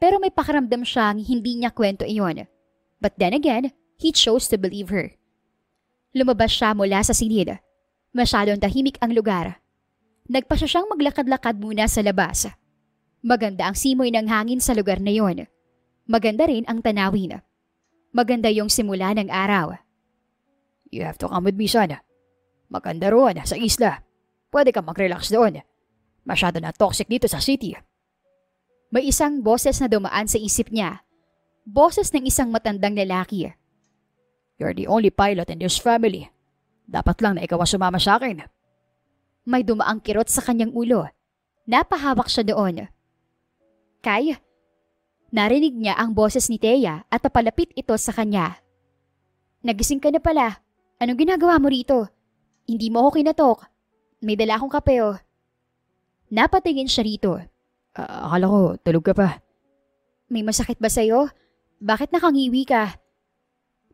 Pero may pakiramdam siyang hindi niya kwento iyon. But then again, he chose to believe her. Lumabas siya mula sa silid. Masyadong tahimik ang lugar. Nagpasya siyang maglakad-lakad muna sa labas. Maganda ang simoy ng hangin sa lugar na yon. Maganda rin ang tanawin. Maganda yung simula ng araw. You have to come with me, son. Maganda roon sa isla. Pwede ka mag-relax doon. Masyado na toxic dito sa city. May isang boses na dumaan sa isip niya. Boses ng isang matandang lalaki. You're the only pilot in this family. Dapat lang na ikaw ang sumama sa akin. May dumaang kirot sa kanyang ulo. Napahawak siya doon. Kay, narinig niya ang boses ni Thea at napalapit ito sa kanya. Nagising ka na pala. Anong ginagawa mo rito? Hindi mo ako kinatok. May dala akong kape oh. Napatingin siya rito. Akala ko tulog ka pa. May masakit ba sa'yo? Bakit nakangiwi ka?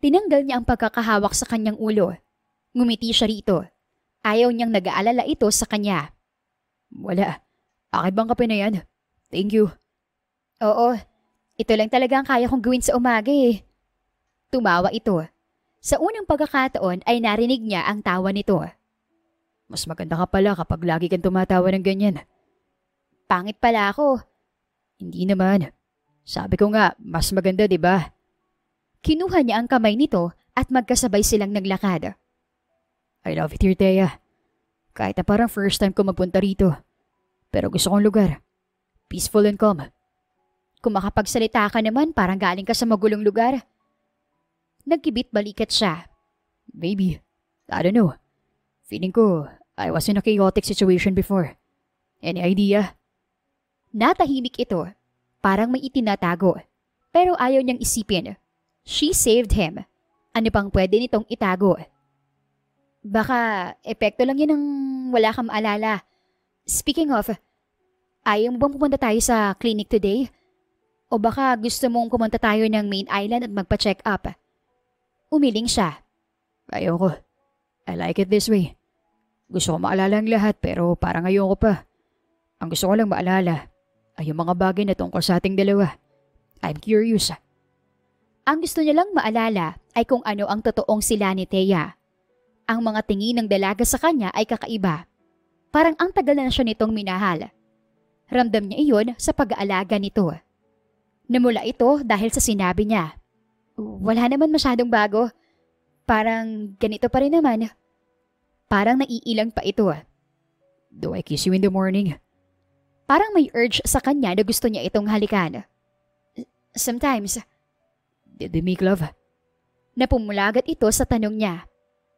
Tinanggal niya ang pagkakahawak sa kanyang ulo. Ngumiti siya rito. Ayaw niyang nag-aalala ito sa kanya. Wala. Akin bang kape na yan? Thank you. Oo. Ito lang talaga ang kaya kong gawin sa umaga eh. Tumawa ito. Sa unang pagkakataon ay narinig niya ang tawa nito. Mas maganda ka pala kapag lagi kang tumatawa ng ganyan. Pangit pala ako. Hindi naman. Sabi ko nga, mas maganda, di ba? Kinuha niya ang kamay nito at magkasabay silang naglakad. I love it here, Thea. Kahit na parang first time ko magpunta rito. Pero gusto kong lugar. Peaceful and calm. Kung makapagsalita ka naman, parang galing ka sa magulong lugar. Nagkibit balikat siya. Maybe. I don't know. Feeling ko, I was in a chaotic situation before. Any idea? Natahimik ito. Parang may itinatago. Pero ayaw niyang isipin. She saved him. Ano pang pwede nitong itago? Baka epekto lang yun ng wala kang maalala. Speaking of, ayaw mo bang pumunta tayo sa clinic today? O baka gusto mong pumunta tayo ng main island at magpa-check up? Umiling siya. Ayaw ko. I like it this way. Gusto ko maalala ang lahat pero parang ayaw ko pa. Ang gusto ko lang maalala ay yung mga bagay na tungkol sa ating dalawa. I'm curious. Ang gusto niya lang maalala ay kung ano ang totoong sila ni Thea. Ang mga tingin ng dalaga sa kanya ay kakaiba. Parang ang tagal na siya nitong minahal. Ramdam niya iyon sa pag-aalaga nito. Namula ito dahil sa sinabi niya. Wala naman masyadong bago. Parang ganito pa rin naman. Parang naiilang pa ito. Do I kiss you in the morning? Parang may urge sa kanya na gusto niya itong halikan. Sometimes. Did we make love? Napumulagat ito sa tanong niya.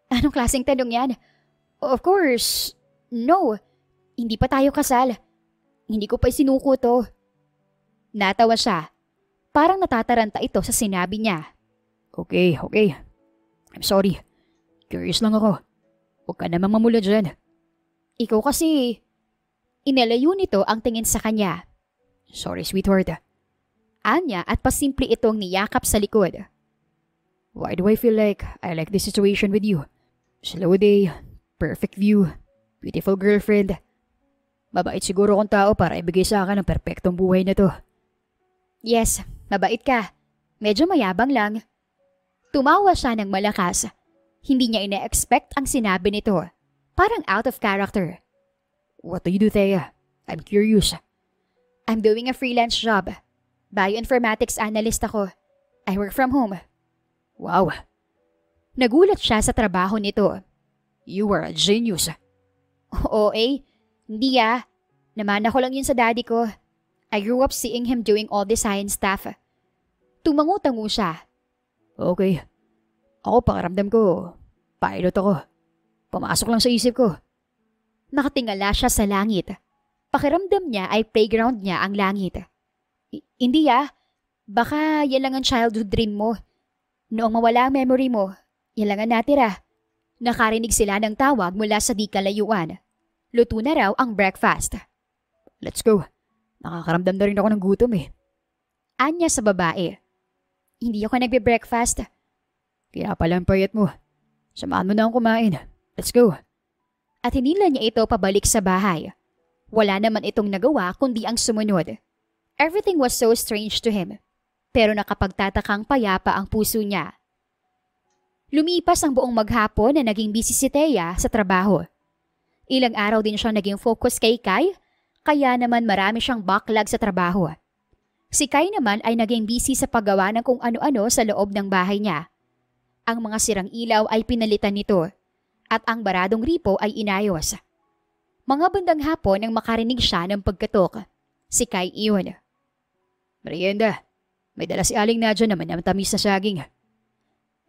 Anong klaseng tanong yan? Of course. No. Hindi pa tayo kasal. Hindi ko pa isinuko to. Natawa siya. Parang natataranta ito sa sinabi niya. Okay. I'm sorry. Curious lang ako. Huwag ka namang mamula dyan. Ikaw kasi. Inalayo nito ang tingin sa kanya. Sorry, sweetheart. Anya at pasimple itong niyakap sa likod. Why do I feel like I like this situation with you? Slow day, perfect view, beautiful girlfriend. Mabait siguro kong tao para ibigay sa akin ang perpektong buhay na to. Yes, mabait ka. Medyo mayabang lang. Tumawa siya ng malakas. Hindi niya ina-expect ang sinabi nito. Parang out of character. What do you do, Thea? I'm curious. I'm doing a freelance job. Bioinformatics analyst ako. I work from home. Wow. Nagulat siya sa trabaho nito. You are a genius. Oo eh. Hindi ah. Namana ko lang yun sa daddy ko. I grew up seeing him doing all the science stuff. Tumango-tango siya. Okay. Ako pakiramdam ko, pilot ako. Pumasok lang sa isip ko. Nakatingala siya sa langit. Pakiramdam niya ay playground niya ang langit. Hindi ah. Baka yan lang ang childhood dream mo. Noong mawala ang memory mo, yan lang ang natira. Nakarinig sila ng tawag mula sa di kalayuan. Luto na raw ang breakfast. Let's go. Nakakaramdam na rin ako ng gutom eh. Anya sa babae. Hindi ako nagbe-breakfast. Kaya pala ang payat mo. Samahan mo na akong kumain. Let's go. At hinila niya ito pabalik sa bahay. Wala naman itong nagawa kundi ang sumunod. Everything was so strange to him. Pero nakapagtatakang payapa ang puso niya. Lumipas ang buong maghapon na naging busy si Thea sa trabaho. Ilang araw din siyang naging focus kay Kai, kaya naman marami siyang backlog sa trabaho. Si Kai naman ay naging busy sa paggawa ng kung ano-ano sa loob ng bahay niya. Ang mga sirang ilaw ay pinalitan nito at ang baradong ripo ay inayos. Mga bandang hapon nang makarinig siya ng pagkatok. Si Kai iyon. Merienda. May dala si Aling Nadja naman ng tamis na saging.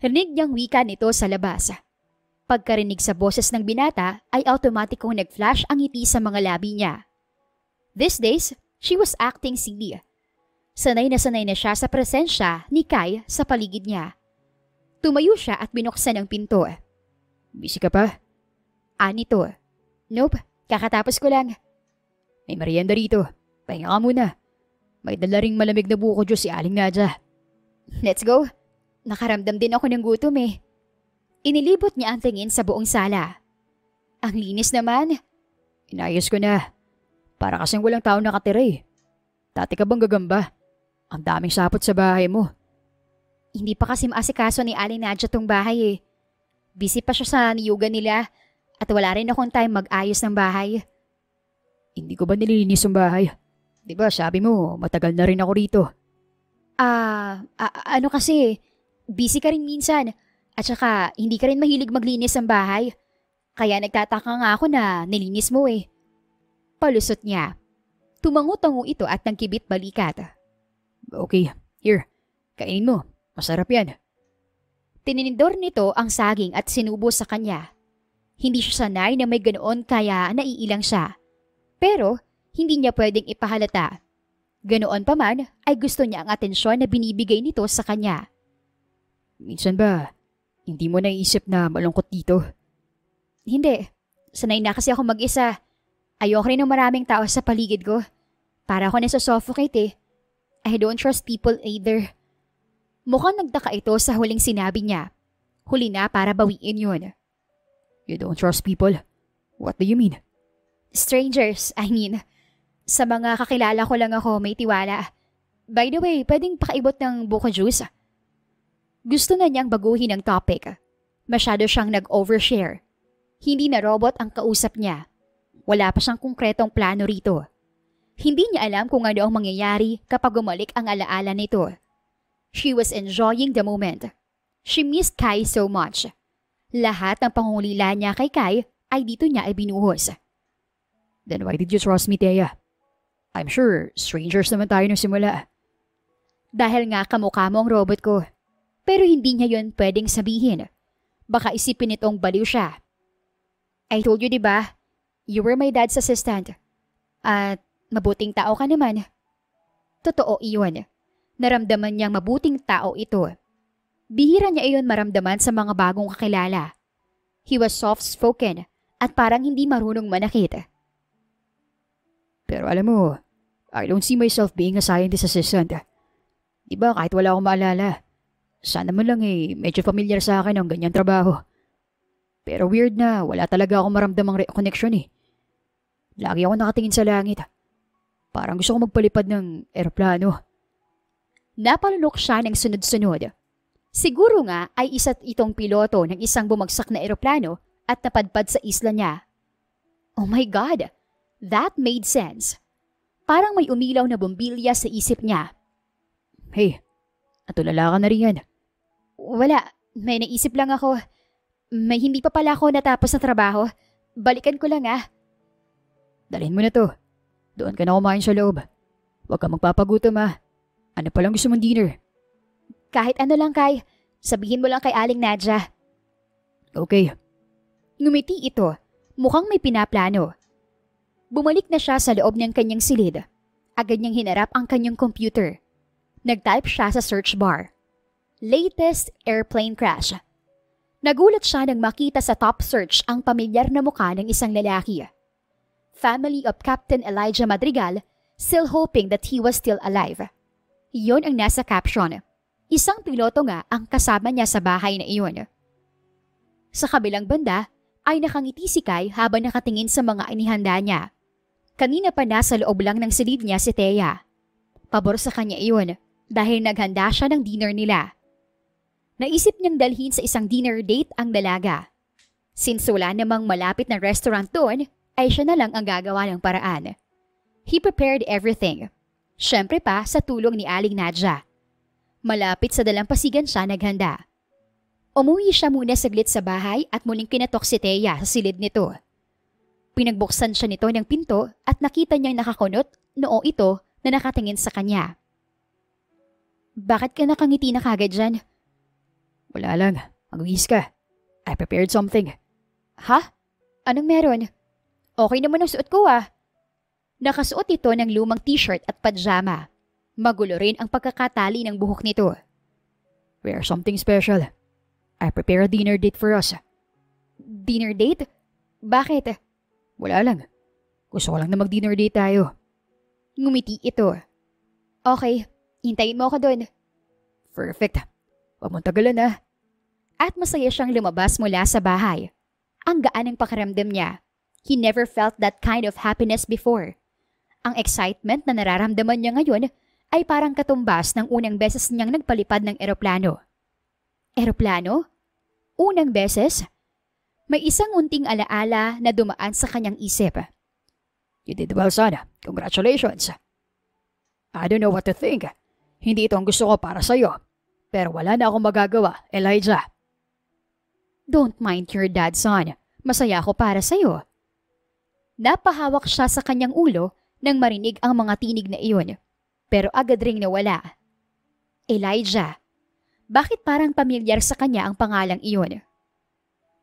Rinig niyang wika nito sa labas. Pagkarinig sa boses ng binata ay automatikong nag-flash ang ngiti sa mga labi niya. These days, she was acting silly. Sanay na siya sa presensya ni Kai sa paligid niya. Tumayo siya at binuksan ang pinto. Busy ka pa? Anito. Nope, kakatapos ko lang. May merienda rito. Pahinga ka muna. May dala ring malamig na buko juice si Aling Nadja. Let's go. Nakaramdam din ako ng gutom eh. Inilibot niya ang tingin sa buong sala. Ang linis naman. Inayos ko na. Para kasing walang tao nakatira eh. Dati ka bang gagamba? Ang daming sapot sa bahay mo. Hindi pa kasi maasikaso ni Aling Nadja tong bahay eh. Busy pa siya sa niyugan nila at wala rin akong time mag-ayos ng bahay. Hindi ko ba nililinis yung bahay? Diba sabi mo, matagal na rin ako rito. Ano kasi, busy ka rin minsan. At saka, hindi ka rin mahilig maglinis ng bahay. Kaya nagtataka nga ako na nilinis mo eh. Palusot niya. Tumango-tango ito at nagkibit balikat. Okay, here. Kainin mo. Masarap yan. Tininindor nito ang saging at sinubo sa kanya. Hindi siya sanay na may ganoon kaya naiilang siya. Pero, hindi niya pwedeng ipahalata. Ganoon pa man ay gusto niya ang atensyon na binibigay nito sa kanya. Minsan ba, hindi mo naiisip na malungkot dito? Hindi. Sanay na kasi ako mag-isa. Ayoko rin ng maraming tao sa paligid ko. Para ako nasa-suffocate eh. I don't trust people either. Mukhang nagtaka ito sa huling sinabi niya. Huli na para bawiin yun. You don't trust people? What do you mean? Strangers, I mean. Sa mga kakilala ko lang ako may tiwala. By the way, pwedeng pakiibot ng buko juice? Gusto na niyang baguhin ang topic. Masyado siyang nag-overshare. Hindi na robot ang kausap niya. Wala pa siyang konkretong plano rito. Hindi niya alam kung ano ang mangyayari kapag gumalik ang alaala nito. She was enjoying the moment. She missed Kai so much. Lahat ng pangungulila niya kay Kai ay dito niya ibinuhos. Then why did you trust me, Thea? I'm sure strangers naman tayo nung simula. Dahil nga kamukha mo ang robot ko. Pero hindi niya yun pwedeng sabihin. Baka isipin nitong baliw siya. I told you diba, you were my dad's assistant. At mabuting tao ka naman. Totoo iyon. Naramdaman niyang mabuting tao ito. Bihira niya iyon maramdaman sa mga bagong kakilala. He was soft-spoken at parang hindi marunong manakit. Pero alam mo, I don't see myself being a scientist assistant. Diba kahit wala akong maalala, sana man lang medyo familiar sa akin ang ganyang trabaho. Pero weird na wala talaga akong maramdamang connection eh. Lagi ako nakatingin sa langit. Parang gusto ko magpalipad ng eroplano. Napalunok siya ng sunod-sunod. Siguro nga ay isa't itong piloto ng isang bumagsak na eroplano at napadpad sa isla niya. Oh my God! That made sense. Parang may umilaw na bombilya sa isip niya. Hey, natulala ka na rin yan. Wala, may naisip lang ako. May hindi pa pala ako natapos na trabaho. Balikan ko lang ah. Dalhin mo na to. Doon ka na kumain sa loob. Huwag ka magpapagutom ah. Ano palang gusto mong dinner? Kahit ano lang Kai. Sabihin mo lang kay Aling Nadja. Okay. Ngumiti ito. Mukhang may pinaplano. Bumalik na siya sa loob ng kanyang silid. Agad niyang hinarap ang kanyang computer. Nag-type siya sa search bar. Latest airplane crash. Nagulat siya nang makita sa top search ang pamilyar na mukha ng isang lalaki. Family of Captain Elijah Madrigal, still hoping that he was still alive. Iyon ang nasa caption. Isang piloto nga ang kasama niya sa bahay na iyon. Sa kabilang banda ay nakangiti si Kai habang nakatingin sa mga inihanda niya. Kanina pa nasa loob lang ng silid niya si Thea. Pabor sa kanya iyon dahil naghanda siya ng dinner nila. Naisip niyang dalhin sa isang dinner date ang dalaga. Since wala namang malapit na restaurant doon, ay siya na lang ang gagawa ng paraan. He prepared everything. Siyempre pa sa tulong ni Aling Nadja. Malapit sa dalampasigan siya naghanda. Umuwi siya muna saglit sa bahay at muling kinatok si Thea sa silid nito. Pinagbuksan siya nito ng pinto at nakita niyang nakakunot noo ito na nakatingin sa kanya. Bakit ka nakangiti na kagad dyan? Wala lang, mag-wheeze ka. I prepared something. Ha? Anong meron? Okay naman ang suot ko ah. Nakasuot ito ng lumang t-shirt at pajama. Magulo rin ang pagkakatali ng buhok nito. We are something special. I prepare a dinner date for us. Dinner date? Bakit? Wala lang. Gusto ko lang na mag-dinner date tayo. Ngumiti ito. Okay, hintayin mo ako doon. Perfect. Huwag mong tagalan ha. At masaya siyang lumabas mula sa bahay. Ang gaan ng pakiramdam niya. He never felt that kind of happiness before. Ang excitement na nararamdaman niya ngayon ay parang katumbas ng unang beses niyang nagpalipad ng eroplano. Eroplano? Unang beses? May isang unting alaala na dumaan sa kanyang isip. You did well, son. Congratulations. I don't know what to think. Hindi ito ang gusto ko para sa'yo. Pero wala na akong magagawa, Elijah. Don't mind your dad, son. Masaya ako para sa'yo. Napahawak siya sa kanyang ulo nang marinig ang mga tinig na iyon. Pero agad ring nawala. Elijah. Bakit parang pamilyar sa kanya ang pangalang iyon?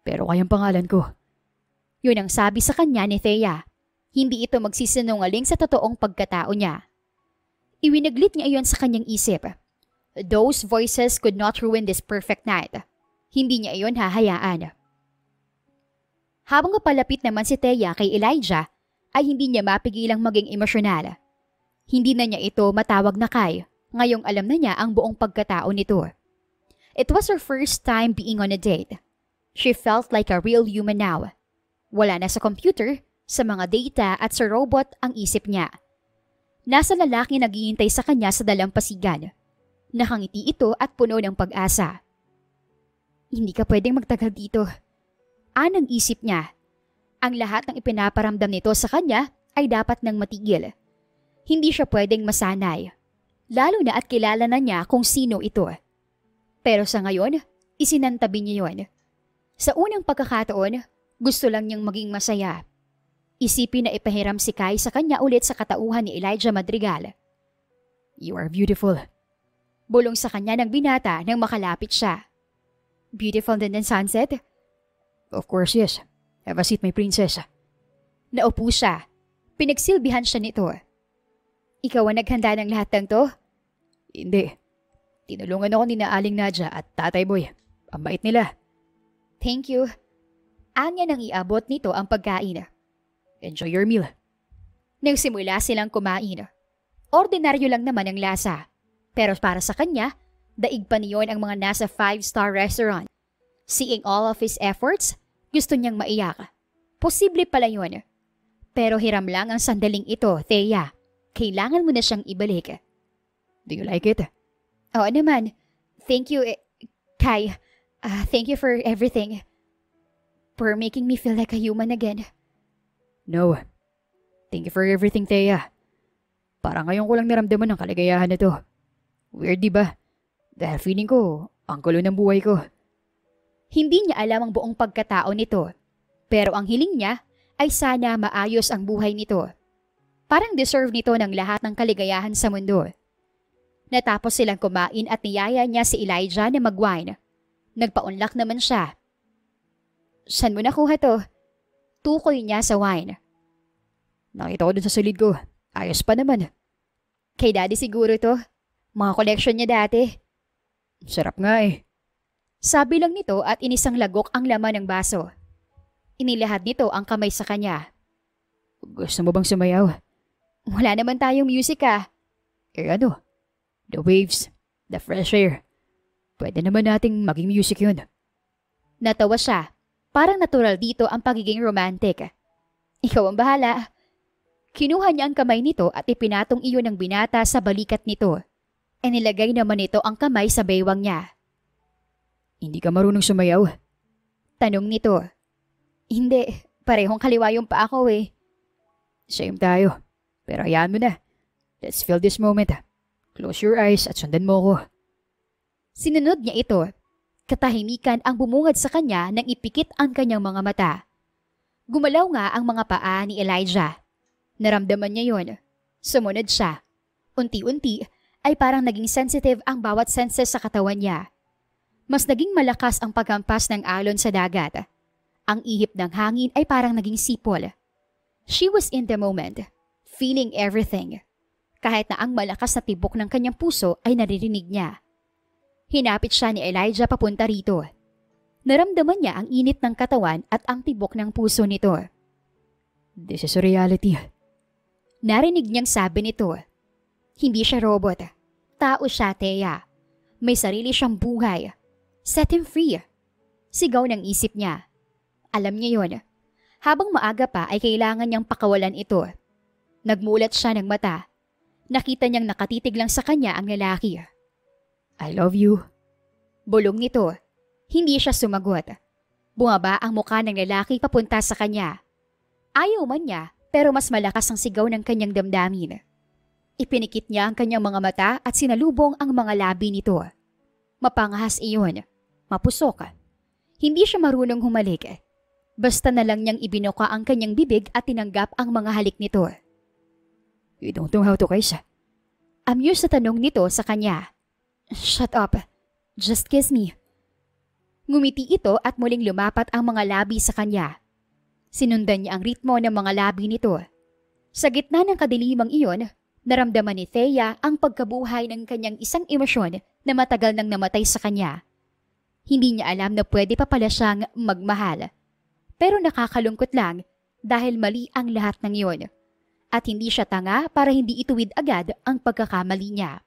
Pero kayang pangalan ko. Yun ang sabi sa kanya ni Thea. Hindi ito magsisinungaling sa totoong pagkatao niya. Iwinaglit niya iyon sa kanyang isip. Those voices could not ruin this perfect night. Hindi niya iyon hahayaan. Habang palapit naman si Thea kay Elijah, ay hindi niya mapigilang maging emosyonal. Hindi na niya ito matawag na Kai, ngayong alam na niya ang buong pagkatao nito. It was her first time being on a date. She felt like a real human now. Wala na sa computer, sa mga data at sa robot ang isip niya. Nasa lalaki naghihintay sa kanya sa dalampasigan. Nakangiti ito at puno ng pag-asa. Hindi ka pwedeng magtagal dito. Anang isip niya. Ang lahat ng ipinaparamdam nito sa kanya ay dapat nang matigil. Hindi siya pwedeng masanay. Lalo na at kilala na niya kung sino ito. Pero sa ngayon, isinantabi niya yon. Sa unang pagkakataon, gusto lang niyang maging masaya. Isipin na ipahiram si Kai sa kanya ulit sa katauhan ni Elijah Madrigal. You are beautiful. Bulong sa kanya ng binata nang makalapit siya. Beautiful din ang sunset? Of course, yes. Have a seat, my princess. Naupo siya. Pinagsilbihan siya nito. Ikaw ang naghanda ng lahat ng to? Hindi. Tinulungan ako ni Aling Nadja at Tatay Boy. Ang bait nila. Thank you. Anya nang iabot nito ang pagkain. Enjoy your meal. Nagsimula silang kumain. Ordinaryo lang naman ang lasa. Pero para sa kanya, daig pa niyon ang mga nasa 5-star restaurant. Seeing all of his efforts, gusto niyang maiyak. Posible pala yun. Pero hiram lang ang sandaling ito, Thea. Kailangan mo na siyang ibalik. Do you like it? Oo naman. Thank you, Kai. Thank you for everything. For making me feel like a human again. No. Thank you for everything, Thea. Parang ngayon ko lang naramdaman ang kaligayahan na to. Weird, di ba? Dahil feeling ko, ang gulo ng buhay ko. Hindi niya alam ang buong pagkatao nito. Pero ang hiling niya ay sana maayos ang buhay nito. Parang deserve nito ng lahat ng kaligayahan sa mundo. Natapos silang kumain at niyaya niya si Elijah na mag-wine. Nagpaunlak naman siya. Saan mo nakuha to? Tukoy niya sa wine. Nakita ko dun sa silid ko. Ayos pa naman. Kay daddy siguro to. Mga collection niya dati. Sarap nga eh. Sabi lang nito at inisang lagok ang laman ng baso. Inilahad nito ang kamay sa kanya. Gusto mo bang sumayaw? Wala naman tayong music ah. Eh ano? The waves, the fresh air. Pwede naman nating maging music yun. Natawa siya. Parang natural dito ang pagiging romantic. Ikaw ang bahala. Kinuha niya ang kamay nito at ipinatong iyon ng binata sa balikat nito. E nilagay naman nito ang kamay sa baywang niya. Hindi ka marunong sumayaw? Tanong nito. Hindi, parehong kaliwa yung pa ako eh. Same tayo. Pero hayaan mo na. Let's feel this moment. Close your eyes at sundan mo ko. Sinunod niya ito. Katahimikan ang bumungad sa kanya nang ipikit ang kanyang mga mata. Gumalaw nga ang mga paa ni Elijah. Naramdaman niya yon. Sumunod siya. Unti-unti ay parang naging sensitive ang bawat senses sa katawan niya. Mas naging malakas ang paghampas ng alon sa dagat. Ang ihip ng hangin ay parang naging sipol. She was in the moment, feeling everything. Kahit na ang malakas na tibok ng kanyang puso ay naririnig niya. Hinapit siya ni Elijah papunta rito. Naramdaman niya ang init ng katawan at ang tibok ng puso nito. This is a reality. Narinig niyang sabi nito. Hindi siya robot. Tao siya, Thea. May sarili siyang buhay. Set him free. Sigaw ng isip niya. Alam niya yon. Habang maaga pa ay kailangan niyang pakawalan ito. Nagmulat siya ng mata. Nakita niyang nakatitig lang sa kanya ang lalaki. I love you. Bulong nito. Hindi siya sumagot. Bumaba ang mukha ng lalaki papunta sa kanya. Ayaw man niya, pero mas malakas ang sigaw ng kanyang damdamin. Ipinikit niya ang kanyang mga mata at sinalubong ang mga labi nito. Mapangahas iyon. Mapusok. Hindi siya marunong humalik. Basta na lang niyang ibinuka ang kanyang bibig at tinanggap ang mga halik nito. You don't know how to kiss. Amused sa tanong nito sa kanya. Shut up. Just kiss me. Ngumiti ito at muling lumapat ang mga labi sa kanya. Sinundan niya ang ritmo ng mga labi nito. Sa gitna ng kadilimang iyon, naramdaman ni Thea ang pagkabuhay ng kanyang isang emosyon na matagal nang namatay sa kanya. Hindi niya alam na pwede pa pala siyang magmahal. Pero nakakalungkot lang dahil mali ang lahat ng iyon. At hindi siya tanga para hindi ituwid agad ang pagkakamali niya.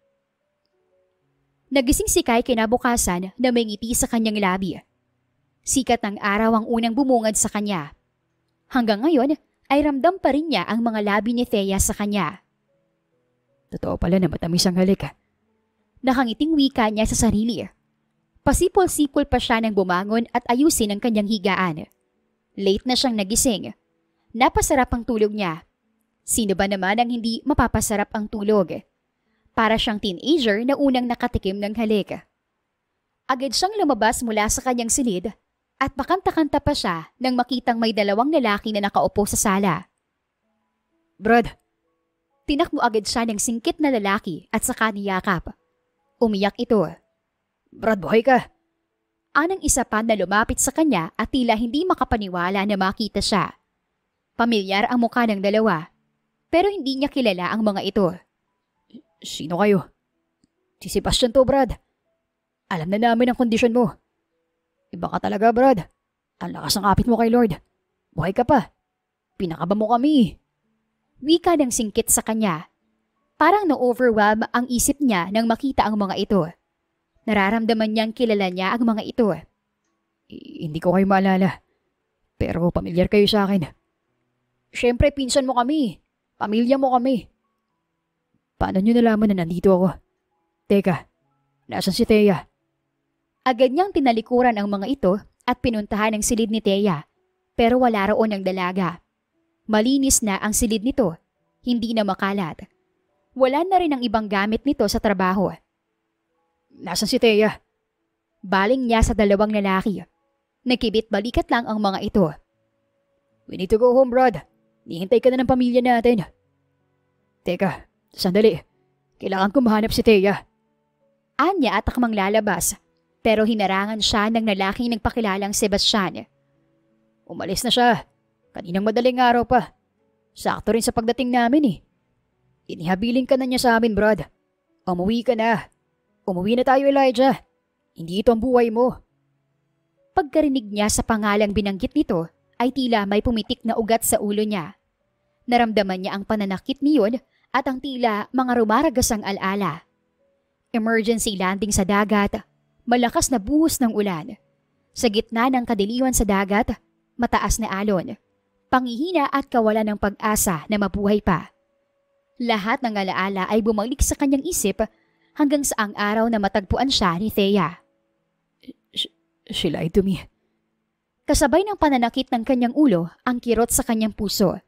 Nagising si Kai kinabukasan na may ngiti sa kanyang labi. Sikat ng araw ang unang bumungad sa kanya. Hanggang ngayon ay ramdam pa rin niya ang mga labi ni Thea sa kanya. Totoo pala na matamis ang halik. Nakangiting wika niya sa sarili. Pasipol-sipol pa siya nang bumangon at ayusin ang kanyang higaan. Late na siyang nagising. Napasarap ang tulog niya. Sino ba naman ang hindi mapapasarap ang tulog? Para siyang teenager na unang nakatikim ng halik. Agad siyang lumabas mula sa kanyang silid at pakanta-kanta pa siya nang makitang may dalawang lalaki na nakaupo sa sala. Brad! Tinakbo agad siya ng singkit na lalaki at saka niyakap. Umiyak ito. Brad, buhay ka! Anang isa pa na lumapit sa kanya at tila hindi makapaniwala na makita siya. Pamilyar ang mukha ng dalawa, pero hindi niya kilala ang mga ito. Sino kayo? Si Sebastian to, Brad. Alam na namin ang kondisyon mo. Iba ka talaga, Brad. Ang lakas ng kapit mo kay Lord. Buhay ka pa. Pinakaba mo kami. Wika ng singkit sa kanya. Parang na-overwhelm ang isip niya nang makita ang mga ito. Nararamdaman niyang kilala niya ang mga ito. Hindi ko kayo maalala. Pero pamilyar kayo sa akin. Siyempre, pinsan mo kami. Pamilya mo kami. Paano niyo nalaman na nandito ako? Teka, nasan si Thea? Agad niyang tinalikuran ang mga ito at pinuntahan ang silid ni Thea. Pero wala roon ang dalaga. Malinis na ang silid nito. Hindi na makalat. Wala na rin ang ibang gamit nito sa trabaho. Nasan si Thea? Baling niya sa dalawang lalaki. Nakibit balikat lang ang mga ito. We need to go home, Brad. Nihintay ka na ng pamilya natin. Teka, sandali. Kailangan ko mahanap si Thea. Anya at akmang lalabas. Pero hinarangan siya ng lalaking nagpakilalang Sebastian. Umalis na siya. Kaninang madaling araw pa. Sakto rin sa pagdating namin eh. Inihabiling ka na niya sa amin, Brad. Umuwi ka na. Umuwi na tayo, Elijah. Hindi ito ang buhay mo. Pagkarinig niya sa pangalang binanggit nito, ay tila may pumitik na ugat sa ulo niya. Naramdaman niya ang pananakit niyon at ang tila mga rumaragasang alaala. Emergency landing sa dagat, malakas na buhos ng ulan. Sa gitna ng kadiliwan sa dagat, mataas na alon, panghihina at kawalan ng pag-asa na mabuhay pa. Lahat ng alaala ay bumalik sa kanyang isip hanggang sa ang araw na matagpuan siya ni Thea. She lied to me. Kasabay ng pananakit ng kanyang ulo ang kirot sa kanyang puso.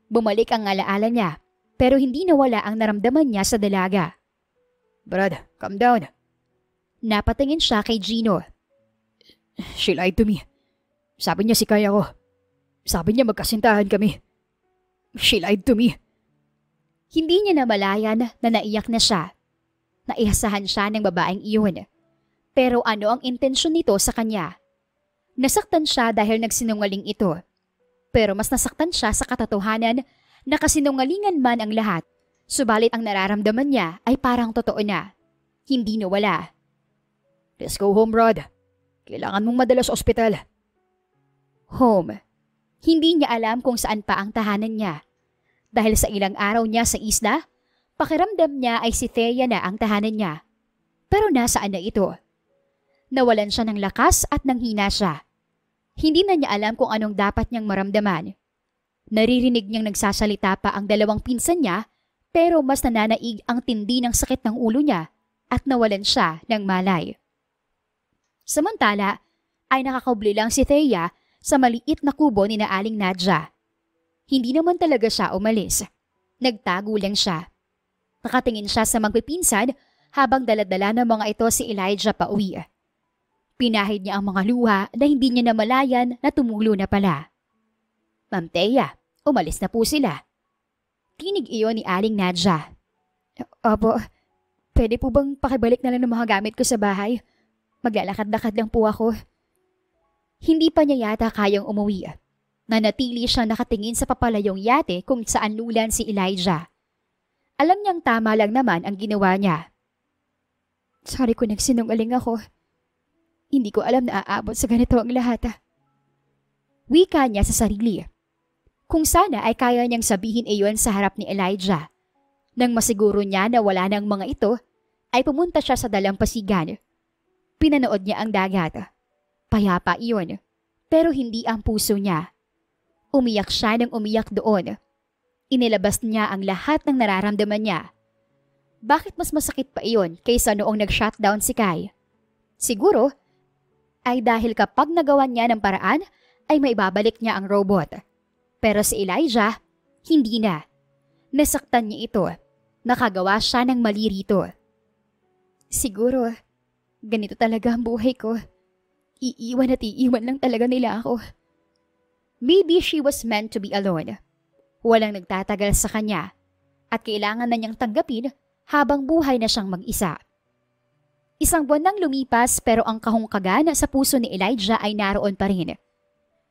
Bumalik ang alaala niya pero hindi nawala ang naramdaman niya sa dalaga. Brad, calm down. Napatingin siya kay Gino. She lied to me. Sabi niya si Kaya ko. Sabi niya magkasintahan kami. She lied to me. Hindi niya namalayan na naiyak na siya. Naihasahan siya ng babaeng iyon. Pero ano ang intensyon nito sa kanya? Nasaktan siya dahil nagsinungaling ito. Pero mas nasaktan siya sa katotohanan na kasinungalingan man ang lahat. Subalit ang nararamdaman niya ay parang totoo na. Hindi nawala. Let's go home, Rod. Kailangan mong madala sa ospital. Home. Hindi niya alam kung saan pa ang tahanan niya. Dahil sa ilang araw niya sa isla, pakiramdam niya ay si Thea na ang tahanan niya. Pero nasaan na ito? Nawalan siya ng lakas at nanghina siya. Hindi na niya alam kung anong dapat niyang maramdaman. Naririnig niyang nagsasalita pa ang dalawang pinsan niya, pero mas nananaig ang tindi ng sakit ng ulo niya at nawalan siya ng malay. Samantala, ay nakakaubli lang si Thea sa maliit na kubo ni na Aling Nadja. Hindi naman talaga siya umalis. Nagtago lang siya. Nakatingin siya sa magpipinsan habang daladala ng mga ito si Elijah pa uwi. Pinahid niya ang mga luha na hindi niya namalayan na tumulo na pala. Ma'am Thea, umalis na po sila. Tinig iyon ni Aling Nadja. Opo, pwede po bang pakibalik na lang ng mga gamit ko sa bahay? Maglalakad-lakad lang po ako. Hindi pa niya yata kayang umuwi. Nanatili siyang nakatingin sa papalayong yate kung saan lulan si Elijah. Alam niyang tama lang naman ang ginawa niya. Sorry kung nagsinungaling ako. Hindi ko alam na aabot sa ganito ang lahat. Wika niya sa sarili. Kung sana ay kaya niyang sabihin iyon sa harap ni Elijah. Nang masiguro niya na wala ng mga ito, ay pumunta siya sa dalampasigan. Pinanood niya ang dagat. Payapa iyon, pero hindi ang puso niya. Umiyak siya nang umiyak doon. Inilabas niya ang lahat ng nararamdaman niya. Bakit mas masakit pa iyon kaysa noong nag-shutdown si Kai? Siguro, ay dahil kapag nagawa niya ng paraan, ay maibabalik niya ang robot. Pero si Elijah, hindi na. Nasaktan niya ito. Nakagawa siya ng mali rito. Siguro, ganito talaga ang buhay ko. Iiwan at iiwan lang talaga nila ako. Maybe she was meant to be alone. Walang nagtatagal sa kanya at kailangan na niyang tanggapin habang buhay na siyang mag-isa. Isang buwan nang lumipas pero ang kahungkagan sa puso ni Elijah ay naroon pa rin.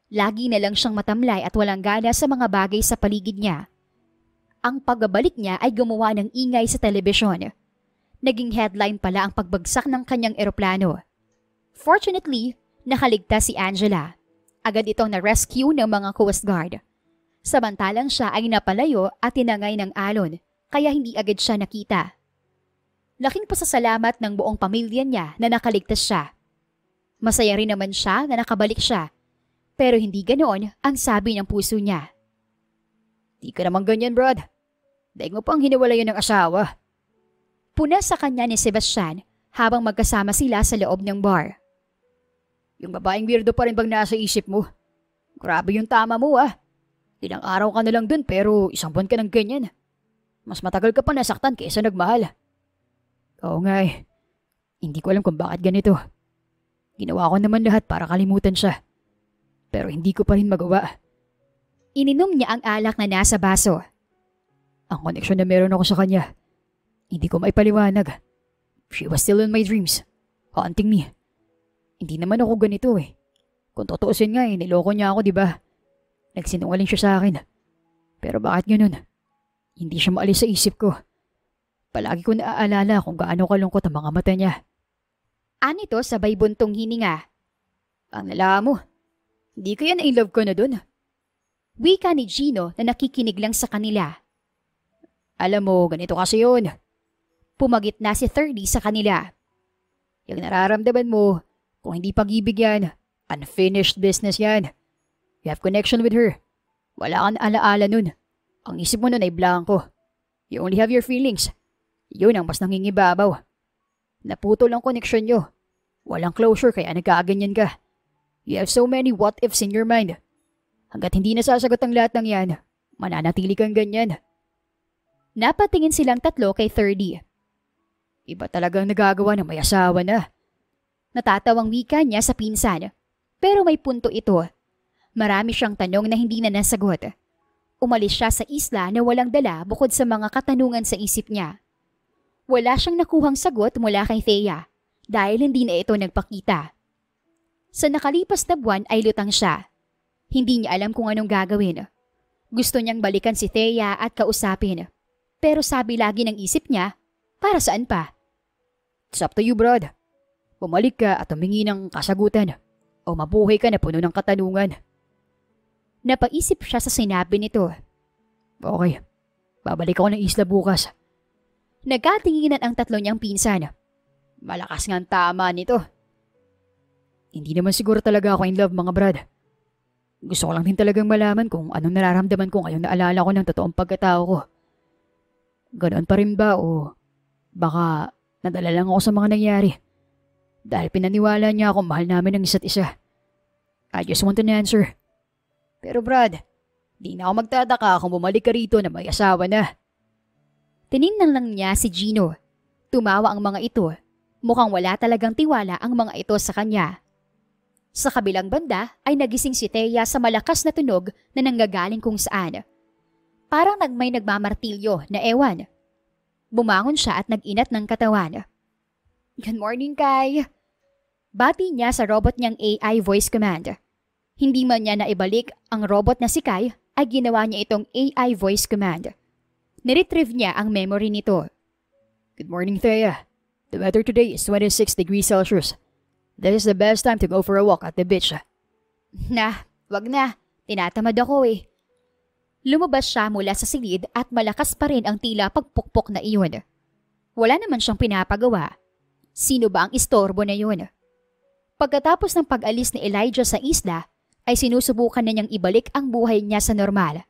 Lagi na lang siyang matamlay at walang gana sa mga bagay sa paligid niya. Ang pagbabalik niya ay gumawa ng ingay sa telebisyon. Naging headline pala ang pagbagsak ng kanyang eroplano. Fortunately, nakaligtas si Angela. Agad itong na-rescue ng mga Coast Guard. Samantalang siya ay napalayo at tinangay ng alon, kaya hindi agad siya nakita. Laking pasasalamat ng buong pamilya niya na nakaligtas siya. Masaya rin naman siya na nakabalik siya, pero hindi ganoon ang sabi ng puso niya. Di ka naman ganyan, Brad. Daig mo pang hiniwalayan ng asawa. Puna sa kanya ni Sebastian habang magkasama sila sa loob ng bar. Yung babaeng weirdo pa rin bang nasa isip mo? Grabe yung tama mo Ilang araw ka na lang dun pero isang buwan ka ng ganyan. Mas matagal ka pa nasaktan kaysa nagmahal. Oo nga Hindi ko alam kung bakit ganito. Ginawa ko naman lahat para kalimutan siya. Pero hindi ko pa rin magawa. Ininom niya ang alak na nasa baso. Ang koneksyon na meron ako sa kanya, hindi ko maipaliwanag. She was still in my dreams, haunting me. Hindi naman ako ganito Kung totoosin nga niloko niya ako, diba? Nagsinungaling siya sa akin. Pero bakit ganun? Hindi siya maalis sa isip ko. Palagi ko naaalala kung gaano kalungkot ang mga mata niya. Anito sabay buntong hininga. Ang lala mo, hindi kaya na-in-love ko na dun? Wika ni Gino na nakikinig lang sa kanila. Alam mo, ganito kasi yun. Pumagit na si 30 sa kanila. Yung nararamdaman mo, kung hindi pag-ibig yan, unfinished business yan. You have connection with her. Wala kang alaala nun. Ang isip mo nun ay blanco. You only have your feelings. Yun ang mas nangingibabaw. Naputol ang connection nyo. Walang closure kaya nagkaaganyan ka. You have so many what-ifs in your mind. Hanggat hindi nasasagot ang lahat ng yan, mananatili kang ganyan. Napatingin silang tatlo kay 30. Iba talagang nagagawa na may asawa na. Natatawang wika niya sa pinsan. Pero may punto ito. Marami siyang tanong na hindi na nasagot. Umalis siya sa isla na walang dala bukod sa mga katanungan sa isip niya. Wala siyang nakuhang sagot mula kay Thea dahil hindi na ito nagpakita. Sa nakalipas na buwan ay lutang siya. Hindi niya alam kung anong gagawin. Gusto niyang balikan si Thea at kausapin. Pero sabi lagi ng isip niya, para saan pa? It's up to you, Brad. Bumalik ka at humingi ng kasagutan o mabuhay ka na puno ng katanungan. Napaisip siya sa sinabi nito. Okay, babalik ako ng isla bukas. Nagkatinginan ang tatlo niyang pinsan. Malakas nga ang tama nito. Hindi naman siguro talaga ako in love, mga Brad. Gusto ko lang din talagang malaman kung anong nararamdaman ko ngayong naalala ko ng totoong pagkatao ko. Ganoon pa rin ba o baka nadala lang ako sa mga nangyari? Dahil pinaniwala niya ako mahal namin ng isa't isa. I just want an answer. Pero Brad, di na ako magtataka kung bumalik ka rito na may asawa na. Tiningnan lang niya si Gino. Tumawa ang mga ito. Mukhang wala talagang tiwala ang mga ito sa kanya. Sa kabilang banda ay nagising si Thea sa malakas na tunog na nanggagaling kung saan. Parang may nagmamartilyo na ewan. Bumangon siya at nag-inat ng katawan. Good morning, Kai. Bati niya sa robot niyang AI voice command. Hindi man niya naibalik ang robot na si Kai ay ginawa niya itong AI voice command. Niretrieve niya ang memory nito. Good morning, Thea. The weather today is 26 degrees Celsius. This is the best time to go for a walk at the beach. Wag na. Tinatamad ako eh. Lumabas siya mula sa silid at malakas pa rin ang tila pagpukpok na iyon. Wala naman siyang pinapagawa. Sino ba ang istorbo na yun? Pagkatapos ng pag-alis ni Elijah sa isla, ay sinusubukan na niyang ibalik ang buhay niya sa normal.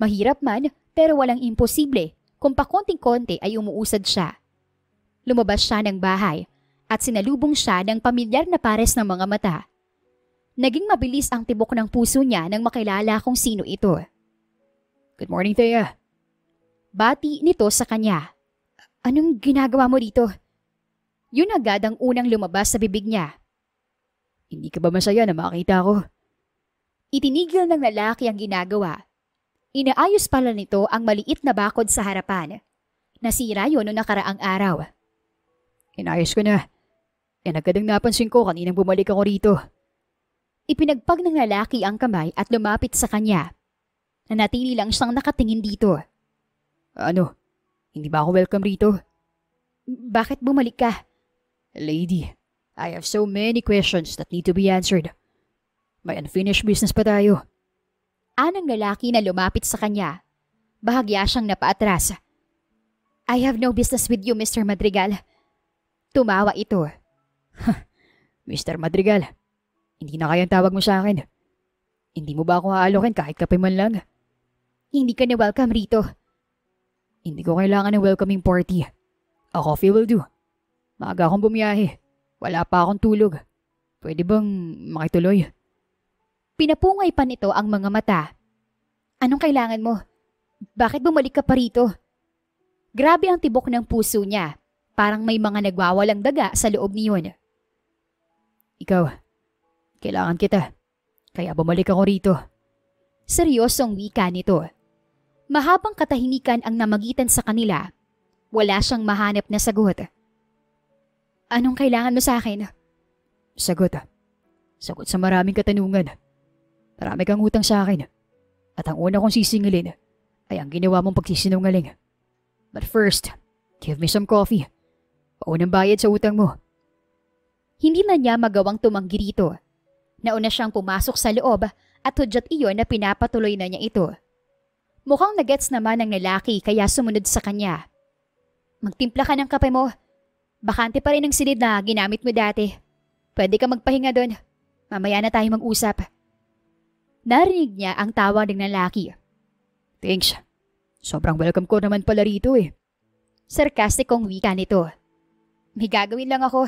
Mahirap man, pero walang imposible kung pakonting-konti ay umuusad siya. Lumabas siya ng bahay at sinalubong siya ng pamilyar na pares ng mga mata. Naging mabilis ang tibok ng puso niya nang makilala kung sino ito. Good morning, Thea. Bati nito sa kanya. Anong ginagawa mo dito? Yun agad ang unang lumabas sa bibig niya. Hindi ka ba masaya na makita ko? Itinigil ng lalaki ang ginagawa. Inaayos pala nito ang maliit na bakod sa harapan. Nasira yun noong nakaraang araw. Inayos ko na. Agad ang napansin ko kaninang bumalik ako rito. Ipinagpag ng lalaki ang kamay at lumapit sa kanya. Nanatili lang siyang nakatingin dito. Ano? Hindi ba ako welcome rito? Bakit bumalik ka? Lady, I have so many questions that need to be answered. May unfinished business pa tayo. Anong lalaki na lumapit sa kanya. Bahagya siyang napaatras. I have no business with you, Mr. Madrigal. Tumawa ito. Mr. Madrigal, hindi na kayang tawag mo sa akin. Hindi mo ba ako haalokin kahit kape man lang? Hindi ka na welcome rito. Hindi ko kailangan ng welcoming party. A coffee will do. Maaga akong bumiyahe. Wala pa akong tulog. Pwede bang makituloy? Pinapungay pa nito ang mga mata. Anong kailangan mo? Bakit bumalik ka pa rito? Grabe ang tibok ng puso niya. Parang may mga nagwawalang daga sa loob niyon. Ikaw, kailangan kita. Kaya bumalik ako rito. Seryosong wika nito. Mahabang katahimikan ang namagitan sa kanila. Wala siyang mahanap na sagot. Anong kailangan mo sa akin? Sagot. Sagot sa maraming katanungan. Marami kang utang sa akin. At ang una kong sisingilin ay ang ginawa mong pagsisinungaling. But first, give me some coffee. Paunang bayad sa utang mo. Hindi na niya magawang tumanggi rito. Nauna siyang pumasok sa loob at hudyat iyon na pinapatuloy na niya ito. Mukhang nagets naman ng lalaki kaya sumunod sa kanya. Magtimpla ka ng kape mo. Bakante pa rin ang silid na ginamit mo dati. Pwede ka magpahinga doon. Mamaya na tayo mag-usap. Narinig niya ang tawag ng lalaki. Thanks. Sobrang welcome ko naman pala rito eh. Sarkastikong wika nito. May gagawin lang ako.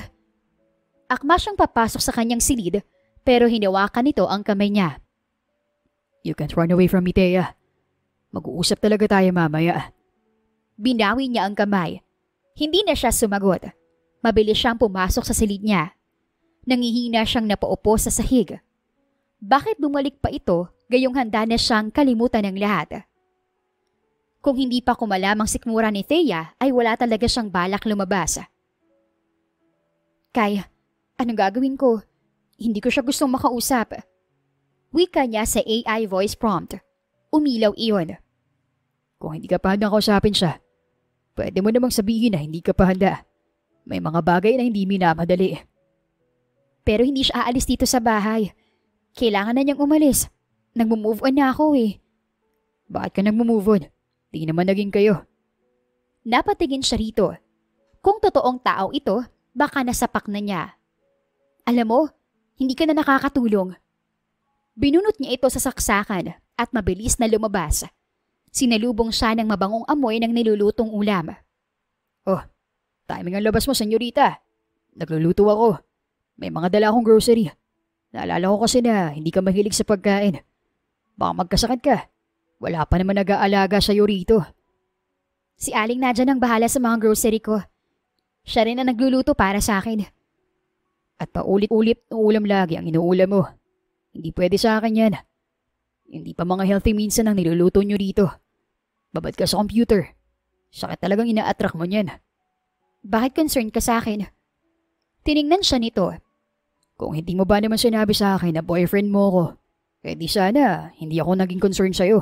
Akma siyang papasok sa kanyang silid pero hinawakan nito ang kamay niya. You can't run away from me, Thea. Mag-uusap talaga tayo mamaya. Binawi niya ang kamay. Hindi na siya sumagot. Mabilis siyang pumasok sa silid niya. Nangihina siyang napaupo sa sahig. Bakit bumalik pa ito gayong handa na siyang kalimutan ng lahat? Kung hindi pa kumalamang sikmura ni Thea ay wala talaga siyang balak lumabas. Kai, anong gagawin ko? Hindi ko siya gustong makausap. Wika niya sa AI voice prompt. Umilaw iyon. Kung hindi ka pa handang kausapin siya, pwede mo namang sabihin na hindi ka pa handa. May mga bagay na hindi minamadali. Pero hindi siya aalis dito sa bahay. Kailangan na niyang umalis. Nagmo-move on na ako eh. Bakit ka nagmo-move on? Di naman naging kayo. Napatingin siya rito. Kung totoong tao ito, baka nasapak na niya. Alam mo, hindi ka na nakakatulong. Binunot niya ito sa saksakan at mabilis na lumabas. Sinalubong siya ng mabangong amoy ng nilulutong ulam. Oh, timing ang labas mo, senyorita. Nagluluto ako. May mga dala akong grocery. Naalala ko kasi na hindi ka mahilig sa pagkain. Baka magkasakit ka. Wala pa naman nag-aalaga sa'yo rito. Si Aling Nadja nang bahala sa mga grocery ko. Siya rin ang nagluluto para sa akin. At paulit-ulit ng ulam lagi ang inuulam mo. Hindi pwede sa akin yan. Hindi pa mga healthy minsan ang niluluto nyo rito. Babad ka sa computer. Sakit talagang ina-attract mo niyan. Bakit concerned ka sa akin? Tiningnan siya nito. Kung hindi mo ba naman sinabi sa akin na boyfriend mo ko, eh di sana hindi ako naging concerned sa'yo.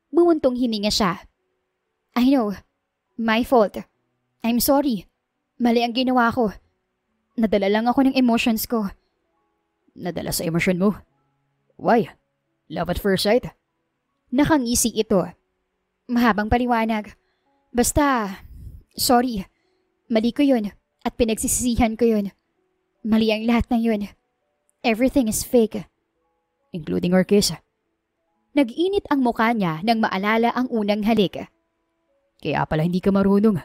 Bumuntong hininga siya. I know. My fault. I'm sorry. Mali ang ginawa ko. Nadala lang ako ng emotions ko. Nadala sa emosyon mo? Why? Love at first sight? Nakangisi ito. Mahabang paliwanag. Basta, sorry. Mali ko yun at pinagsisisihan ko yun. Mali ang lahat ng yun. Everything is fake. Including our kiss. Nag-init ang mukha niya nang maalala ang unang halik. Kaya pala hindi ka marunong.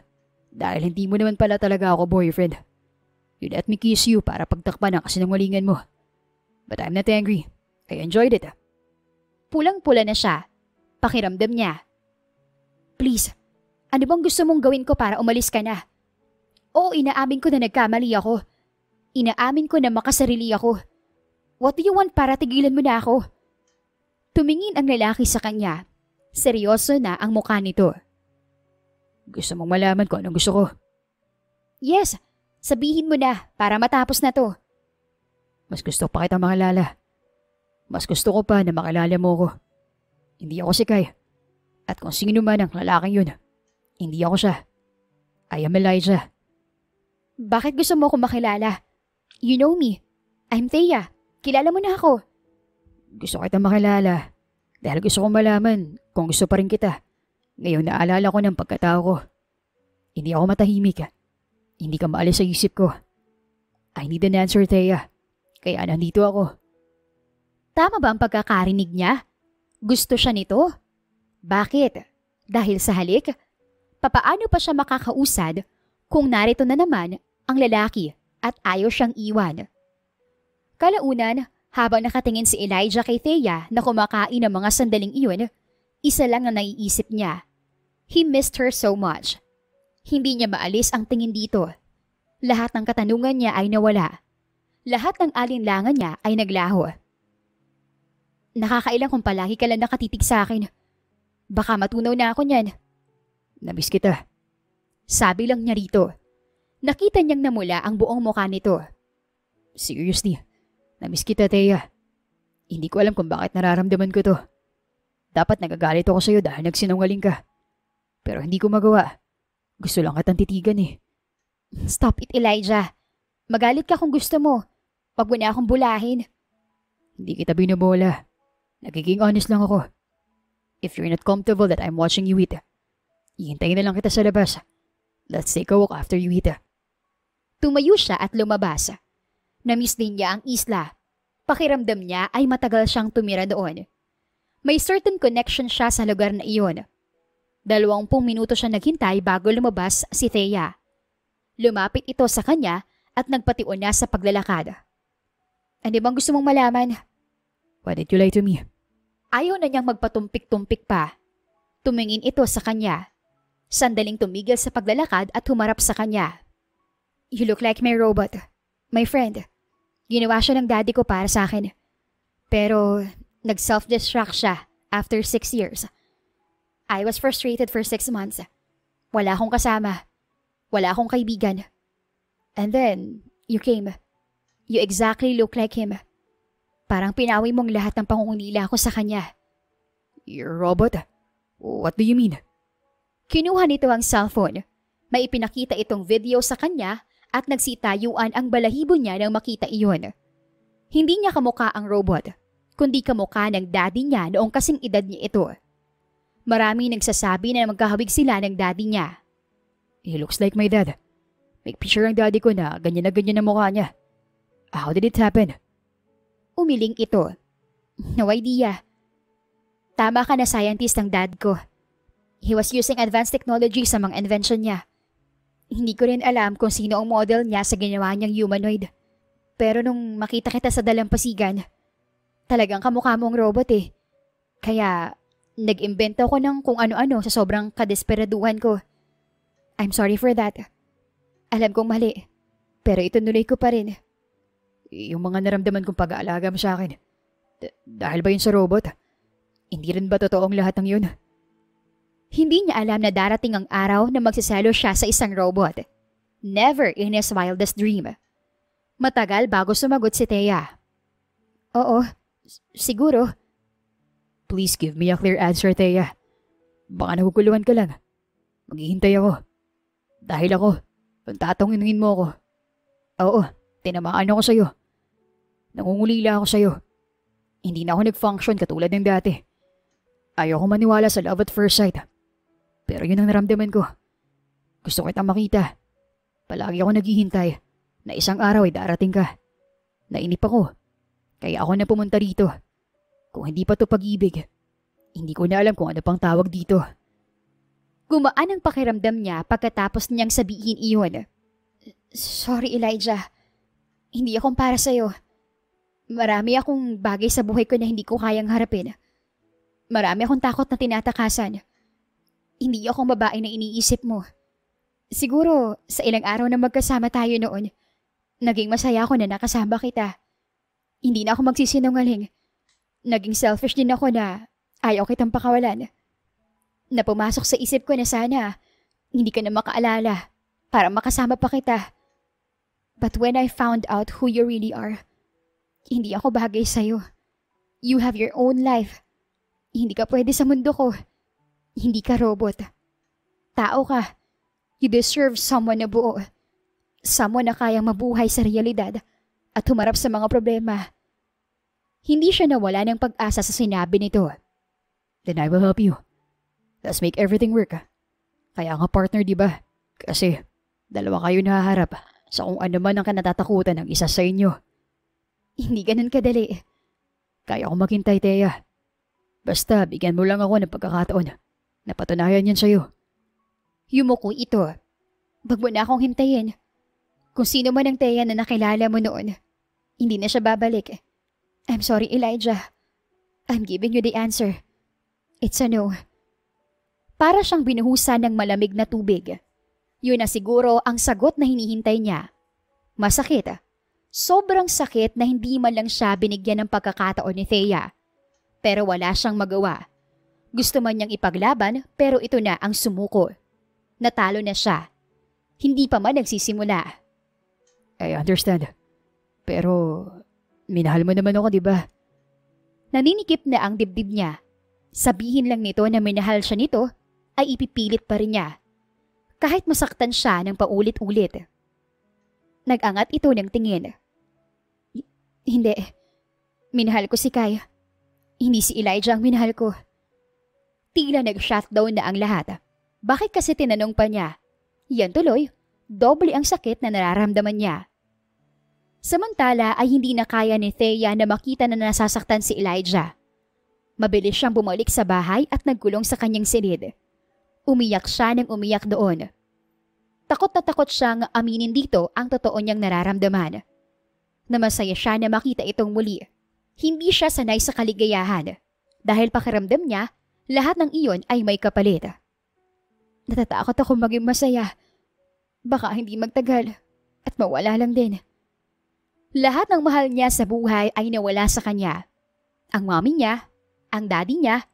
Dahil hindi mo naman pala talaga ako boyfriend. You let me kiss you para pagtakpan ang kasinungalingan mo. But I'm not angry. I enjoyed it. Pulang-pula na siya. Pakiramdam niya. Please, ano bang gusto mong gawin ko para umalis ka na? Oo, inaamin ko na nagkamali ako. Inaamin ko na makasarili ako. What do you want para tigilan mo na ako? Tumingin ang lalaki sa kanya. Seryoso na ang mukha nito. Gusto mong malaman kung anong gusto ko? Yes, sabihin mo na para matapos na to. Mas gusto pa kita makilala. Mas gusto ko pa na makilala mo ko. Hindi ako si Kai. At kung sino man ang lalaking yun, hindi ako siya. I am Elijah. Bakit gusto mo akong makilala? You know me. I'm Thea. Kilala mo na ako. Gusto kita makilala. Dahil gusto kong malaman kung gusto pa rin kita. Ngayon naalala ko ng pagkatao ko. Hindi ako matahimik. Hindi ka maalis sa isip ko. I need an answer, Thea. Kaya nandito ako. Tama ba ang pagkakarinig niya? Gusto siya nito? Bakit? Dahil sa halik? Papaano pa siya makakausad kung narito na naman ang lalaki at ayaw siyang iwan? Kalaunan, habang nakatingin si Elijah kay Thea na kumakain ng mga sandaling iyon, isa lang ang naiisip niya. He missed her so much. Hindi niya maalis ang tingin dito. Lahat ng katanungan niya ay nawala. Lahat ng alinlangan niya ay naglaho. Nakakailang kung palagi ka lang nakatitig sa akin. Baka matunaw na ako niyan. Namiss kita. Sabi lang niya rito. Nakita niyang namula ang buong mukha nito. Seriously, namiss kita, Thea. Hindi ko alam kung bakit nararamdaman ko to. Dapat nagagalit ako sa'yo dahil nagsinungaling ka. Pero hindi ko magawa. Gusto lang kitang titigan eh. Stop it, Elijah. Magalit ka kung gusto mo. Wag mo na akong bulahin. Hindi kita binobola. Nagiging honest lang ako. If you're not comfortable that I'm watching you eat, ihintayin na lang kita sa labas. Let's take a walk after you eat. Tumayo siya at lumabas. Namiss din niya ang isla. Pakiramdam niya ay matagal siyang tumira doon. May certain connection siya sa lugar na iyon. 20 minuto siya naghintay bago lumabas si Thea. Lumapit ito sa kanya at nagpatiun na sa paglalakad. Ano bang gusto mong malaman? Why did you lie to me? Ayaw na niyang magpatumpik-tumpik pa. Tumingin ito sa kanya. Sandaling tumigil sa paglalakad at humarap sa kanya. You look like my robot. My friend. Ginawa siya ng daddy ko para sa akin. Pero nag-self-destruct siya after 6 years. I was frustrated for 6 months. Wala akong kasama. Wala akong kaibigan. And then, you came. You exactly look like him. Parang pinawi mong lahat ng pangungunila ko sa kanya. You're a robot? What do you mean? Kinuha nito ang cellphone. May ipinakita itong video sa kanya at nagsitayuan ang balahibo niya nang makita iyon. Hindi niya kamukha ang robot, kundi kamukha ng daddy niya noong kasing edad niya ito. Marami nagsasabi na magkahawig sila ng daddy niya. He looks like my dad. May picture ang daddy ko na ganyan ang mukha niya. How did it happen? Umiling ito. No idea. Tama ka na, scientist ang dad ko. He was using advanced technology sa mga invention niya. Hindi ko rin alam kung sino ang model niya sa ginawa niyang humanoid. Pero nung makita kita sa dalampasigan, talagang kamukha mong robot eh. Kaya nag-imbento ko ng kung ano-ano sa sobrang kadesperaduhan ko. I'm sorry for that. Alam kong mali, pero itunuloy ko pa rin. Yung mga naramdaman kong pag-aalaga mo sa akin, dahil ba yun sa robot? Hindi rin ba totoong lahat ng yun? Hindi niya alam na darating ang araw na magsasalo siya sa isang robot. Never in his wildest dream. Matagal bago sumagot si Thea. Oo, siguro. Please give me a clear answer, Thea. Baka naguguluhan ka lang. Maghihintay ako. Dahil ako, tatanungin mo ako. Oo, tinamaan ako sa'yo. Nangungulila ako sa'yo. Hindi na ako nag-function katulad ng dati. Ayoko maniwala sa love at first sight. Pero yun ang naramdaman ko. Gusto kitang makita. Palagi ako naghihintay na isang araw ay darating ka. Nainip ako. Kaya ako na pumunta dito. Kung hindi pa to pag-ibig, hindi ko na alam kung ano pang tawag dito. Gumaan ang pakiramdam niya pagkatapos niyang sabihin iyon. Sorry, Elijah. Hindi akong para sa'yo. Marami akong bagay sa buhay ko na hindi ko kayang harapin. Marami akong takot na tinatakasan. Hindi akong babae na iniisip mo. Siguro, sa ilang araw na magkasama tayo noon, naging masaya ako na nakasama kita. Hindi na ako magsisinungaling. Naging selfish din ako na ayaw kitang pakawalan. Na pumasok sa isip ko na sana hindi ka na makaalala para makasama pa kita. But when I found out who you really are, hindi ako bagay sa'yo. You have your own life. Hindi ka pwede sa mundo ko. Hindi ka robot. Tao ka. You deserve someone na buo. Someone na kayang mabuhay sa realidad at humarap sa mga problema. Hindi siya nawala ng pag-asa sa sinabi nito. Then I will help you. Let's make everything work. Kaya nga partner, di ba? Kasi dalawa kayo nahaharap sa kung ano man ang kanatatakutan ng isa sa inyo. Hindi ganun kadali. Kaya ko maghintay, Thea. Basta bigyan mo lang ako ng pagkakataon. Napatunayan yan sa'yo. Yumuko ito. Wag mo na akong hintayin. Kung sino man ang Thea na nakilala mo noon, hindi na siya babalik. I'm sorry, Elijah. I'm giving you the answer. It's a no. Para siyang binuhusan ng malamig na tubig. Yun na siguro ang sagot na hinihintay niya. Masakit. Sobrang sakit na hindi man lang siya binigyan ng pagkakataon ni Thea. Pero wala siyang magawa. Gusto man niyang ipaglaban pero ito na ang sumuko. Natalo na siya. Hindi pa man nagsisimula. I understand. Pero minahal mo naman ako, di ba? Naninikip na ang dibdib niya. Sabihin lang nito na minahal siya nito ay ipipilit pa rin niya. Kahit masaktan siya ng paulit-ulit. Nag-angat ito ng tingin. Hindi. Minahal ko si Kai. Hindi si Elijah ang minahal ko. Tila nag-shutdown na ang lahat. Bakit kasi tinanong pa niya? Yan tuloy, doble ang sakit na nararamdaman niya. Samantala ay hindi na kaya ni Thea na makita na nasasaktan si Elijah. Mabilis siyang bumalik sa bahay at nagkulong sa kanyang silid. Umiyak siya nang umiyak doon. Takot na takot siyang aminin dito ang totoo niyang nararamdaman. Namasaya siya na makita itong muli. Hindi siya sanay sa kaligayahan dahil pakiramdam niya lahat ng iyon ay may kapalit. Natatakot ako maging masaya. Baka hindi magtagal at mawala lang din. Lahat ng mahal niya sa buhay ay nawala sa kanya. Ang mommy niya, ang daddy niya,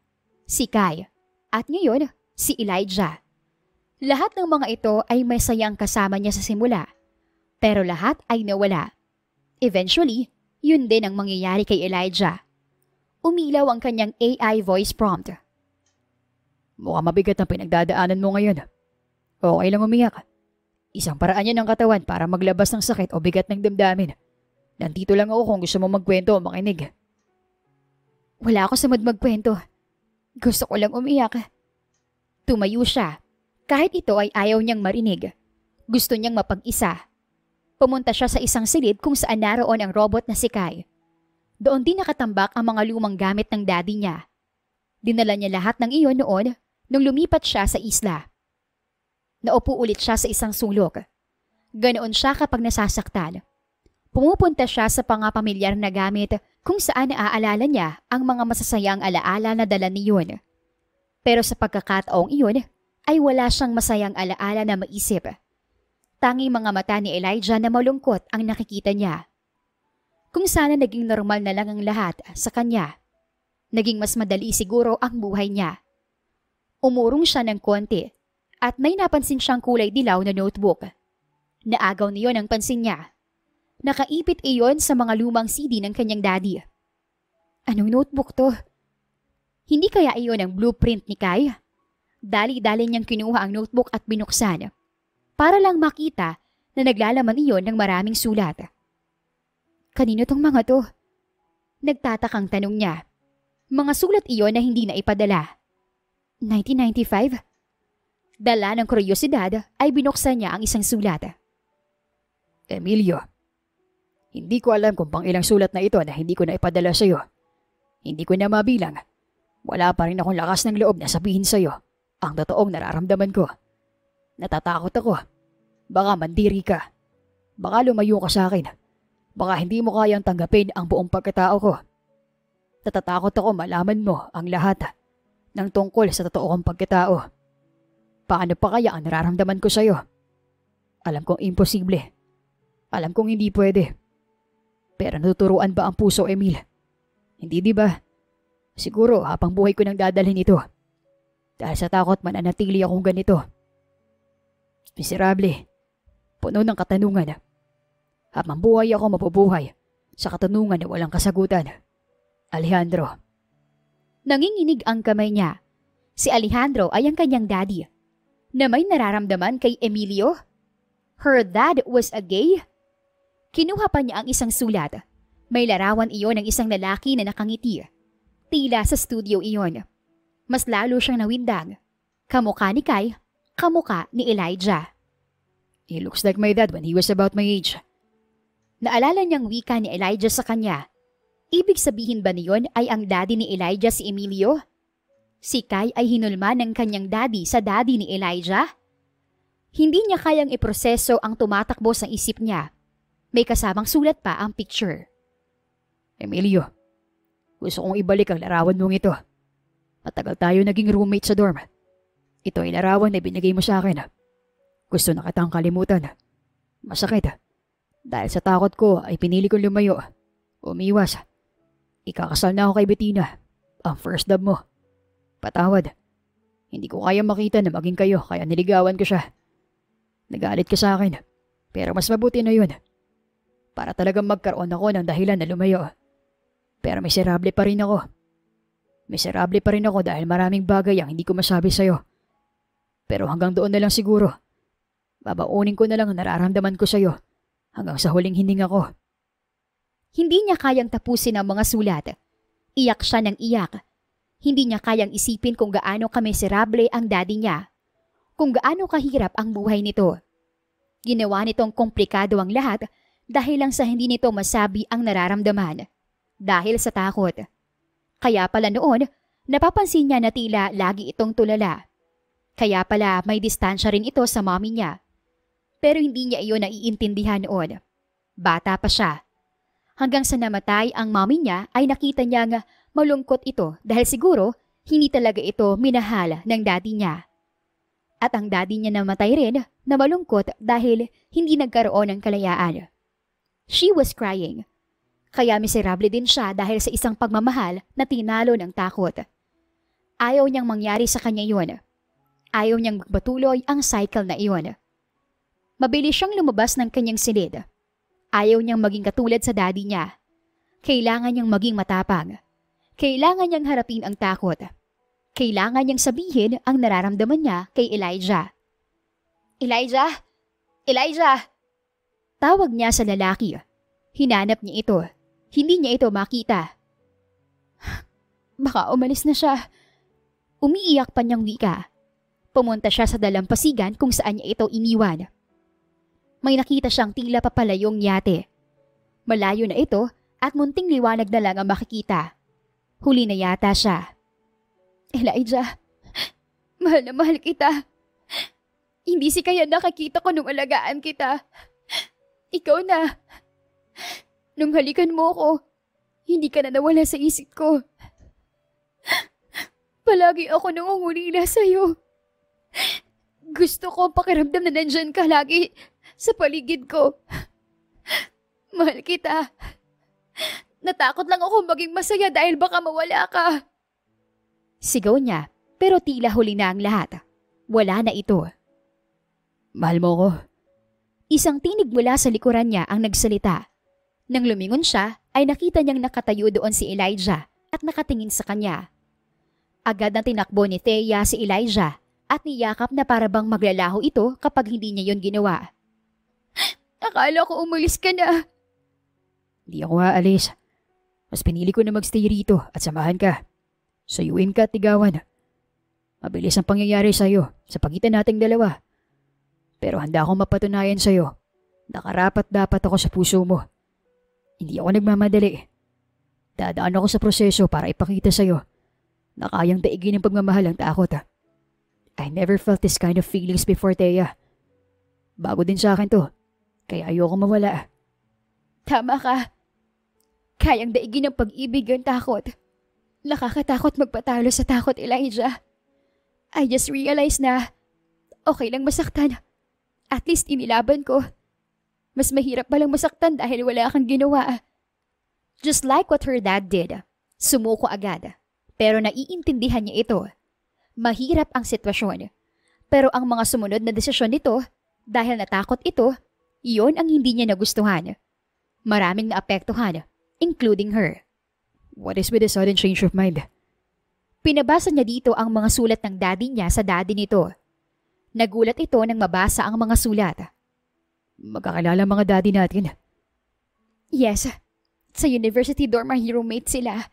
si Kai. At ngayon, si Elijah. Lahat ng mga ito ay masayang kasama niya sa simula. Pero lahat ay nawala. Eventually, yun din ang mangyayari kay Elijah. Umilaw ang kanyang AI voice prompt. Mukhang mabigat ang pinagdadaanan mo ngayon. Okay lang umiyak. Isang paraan yan ng katawan para maglabas ng sakit o bigat ng damdamin. Nandito lang ako kung gusto mo magkwento o makinig. Wala ako sa mood magkwento. Gusto ko lang umiyak. Tumayo siya. Kahit ito ay ayaw niyang marinig. Gusto niyang mapag-isa. Pumunta siya sa isang silid kung saan naroon ang robot na si Kai. Doon din nakatambak ang mga lumang gamit ng daddy niya. Dinala niya lahat ng iyon noon nung lumipat siya sa isla. Naupo ulit siya sa isang sulok. Ganoon siya kapag nasasaktan. Pumupunta siya sa pangapamilyar na gamit kung saan naaalala niya ang mga masasayang alaala na dala niyon. Pero sa pagkakataong iyon ay wala siyang masayang alaala na maisip. Tanging mga mata ni Elijah na malungkot ang nakikita niya. Kung sana naging normal na lang ang lahat sa kanya, naging mas madali siguro ang buhay niya. Umurong siya ng konti at may napansin siyang kulay dilaw na notebook. Naagaw niyon ang pansin niya. Nakaipit iyon sa mga lumang CD ng kanyang daddy. Anong notebook to? Hindi kaya iyon ang blueprint ni Kai? Dali-dali niyang kinuha ang notebook at binuksan para lang makita na naglalaman iyon ng maraming sulat. Kanino tong mga to? Nagtatakang tanong niya. Mga sulat iyon na hindi na ipadala. 1995? Dala ng kuryosidad ay binuksan niya ang isang sulat. Emilio, hindi ko alam kung pang ilang sulat na ito na hindi ko na ipadala sa iyo. Hindi ko na mabilang. Wala pa rin akong lakas ng loob na sabihin sa iyo ang totoong nararamdaman ko. Natatakot ako. Baka mandiri ka. Baka lumayo ka sa akin. Baka hindi mo kayang tanggapin ang buong pagkatao ko. Natatakot ako malaman mo ang lahat ng tungkol sa totoo kong pagkatao. Paano pa kaya ang nararamdaman ko sa iyo? Alam kong imposible. Alam kong hindi pwede. Pero natuturuan ba ang puso, Emil? Hindi, di ba? Siguro habang buhay ko nang dadalhin ito. Dahil sa takot mananatili akong ganito. Miserable. Puno ng katanungan. Habang buhay ako mabubuhay sa katanungan na walang kasagutan. Alejandro. Nanginginig ang kamay niya. Si Alejandro ay ang kanyang daddy. Na may nararamdaman kay Emilio? Her dad was a gay? Kinuha pa niya ang isang sulat. May larawan iyon ng isang lalaki na nakangiti. Tila sa studio iyon. Mas lalo siyang nawindang. Kamukha ni Kai, kamukha ni Elijah. He looks like my dad when he was about my age. Naalala niyang wika ni Elijah sa kanya. Ibig sabihin ba niyon ay ang daddy ni Elijah si Emilio? Si Kai ay hinulma ng kanyang daddy sa daddy ni Elijah? Hindi niya kayang iproseso ang tumatakbo sa isip niya. May kasamang sulat pa ang picture. Emilio, gusto kong ibalik ang larawan mong ito. Matagal tayo naging roommate sa dorm. Ito ay larawan na binigay mo sa akin. Gusto na kitang kalimutan. Masakit. Dahil sa takot ko ay pinili kong lumayo. Umiwas. Ikakasal na ako kay Bettina. Ang first love mo. Patawad. Hindi ko kaya makita na maging kayo kaya niligawan ko siya. Nagalit ka sa akin. Pero mas mabuti na yun. Para talagang magkaroon ako ng dahilan na lumayo. Pero miserable pa rin ako. Miserable pa rin ako dahil maraming bagay ang hindi ko masabi sa'yo. Pero hanggang doon na lang siguro. Babaunin ko na lang ang nararamdaman ko sa'yo hanggang sa huling hininga ko. Hindi niya kayang tapusin ang mga sulat. Iyak siya ng iyak. Hindi niya kayang isipin kung gaano kamiserable ang daddy niya. Kung gaano kahirap ang buhay nito. Ginawa nitong komplikado ang lahat dahil lang sa hindi nito masabi ang nararamdaman. Dahil sa takot. Kaya pala noon, napapansin niya na tila lagi itong tulala. Kaya pala may distansya rin ito sa mommy niya. Pero hindi niya iyon naiintindihan noon. Bata pa siya. Hanggang sa namatay ang mommy niya ay nakita niyang malungkot ito dahil siguro hindi talaga ito minahal ng daddy niya. At ang daddy niya namatay rin na malungkot dahil hindi nagkaroon ng kalayaan. She was crying. Kaya miserable din siya dahil sa isang pagmamahal na tinalo ng takot. Ayaw niyang mangyari sa kanya yun. Ayaw niyang magpatuloy ang cycle na iyon. Mabilis siyang lumabas ng kanyang silid. Ayaw niyang maging katulad sa daddy niya. Kailangan niyang maging matapang. Kailangan niyang harapin ang takot. Kailangan niyang sabihin ang nararamdaman niya kay Elijah. Elijah! Elijah! Tawag niya sa lalaki. Hinanap niya ito. Hindi niya ito makita. Baka umalis na siya. Umiiyak pa niyang wika. Pumunta siya sa dalampasigan kung saan niya ito iniwan. May nakita siyang tila papalayong yate. Malayo na ito at munting liwanag na lang ang makikita. Huli na yata siya. Elijah, mahal na mahal kita. Hindi si kaya nakakita ko nung alagaan kita. Ikaw na. Nung halikan mo ko, hindi ka na nawala sa isip ko. Palagi ako nangungulila sa'yo. Gusto ko pakiramdam na nandyan ka lagi sa paligid ko. Mahal kita. Natakot lang ako maging masaya dahil baka mawala ka. Sigaw niya, pero tila huli na ang lahat. Wala na ito. Mahal mo ko. Isang tinig mula sa likuran niya ang nagsalita. Nang lumingon siya, ay nakita niyang nakatayo doon si Elijah at nakatingin sa kanya. Agad na tinakbo ni Thea si Elijah at niyakap na para bang maglalaho ito kapag hindi niya yon ginawa. Akala ko umalis ka na. Di ako aalis. Mas pinili ko na magstay rito at samahan ka. Sayuin ka at tigawan. Mabilis ang pangyayari sa'yo sa pagitan nating dalawa. Pero handa akong mapatunayan sa'yo. Nakarapat dapat ako sa puso mo. Hindi ako nagmamadali. Dadaan ako sa proseso para ipakita sa'yo na kayang daigin ng pagmamahal ang takot. I never felt this kind of feelings before, Thea. Bago din sa akin to, kaya ayoko mawala. Tama ka. Kayang daigin ng pag-ibig ang takot. Nakakatakot magpatalo sa takot, Elijah. I just realized na okay lang masaktan. At least inilaban ko. Mas mahirap palang masaktan dahil wala kang ginawa. Just like what her dad did. Sumuko agad. Pero naiintindihan niya ito. Mahirap ang sitwasyon. Pero ang mga sumunod na desisyon nito, dahil natakot ito, iyon ang hindi niya nagustuhan. Maraming naapektuhan, including her. What is with the sudden change of mind? Pinabasa niya dito ang mga sulat ng daddy niya sa daddy nito. Nagulat ito nang mabasa ang mga sulat. Magkakilala mga daddy natin. Yes. Sa university dorm ang roommate sila.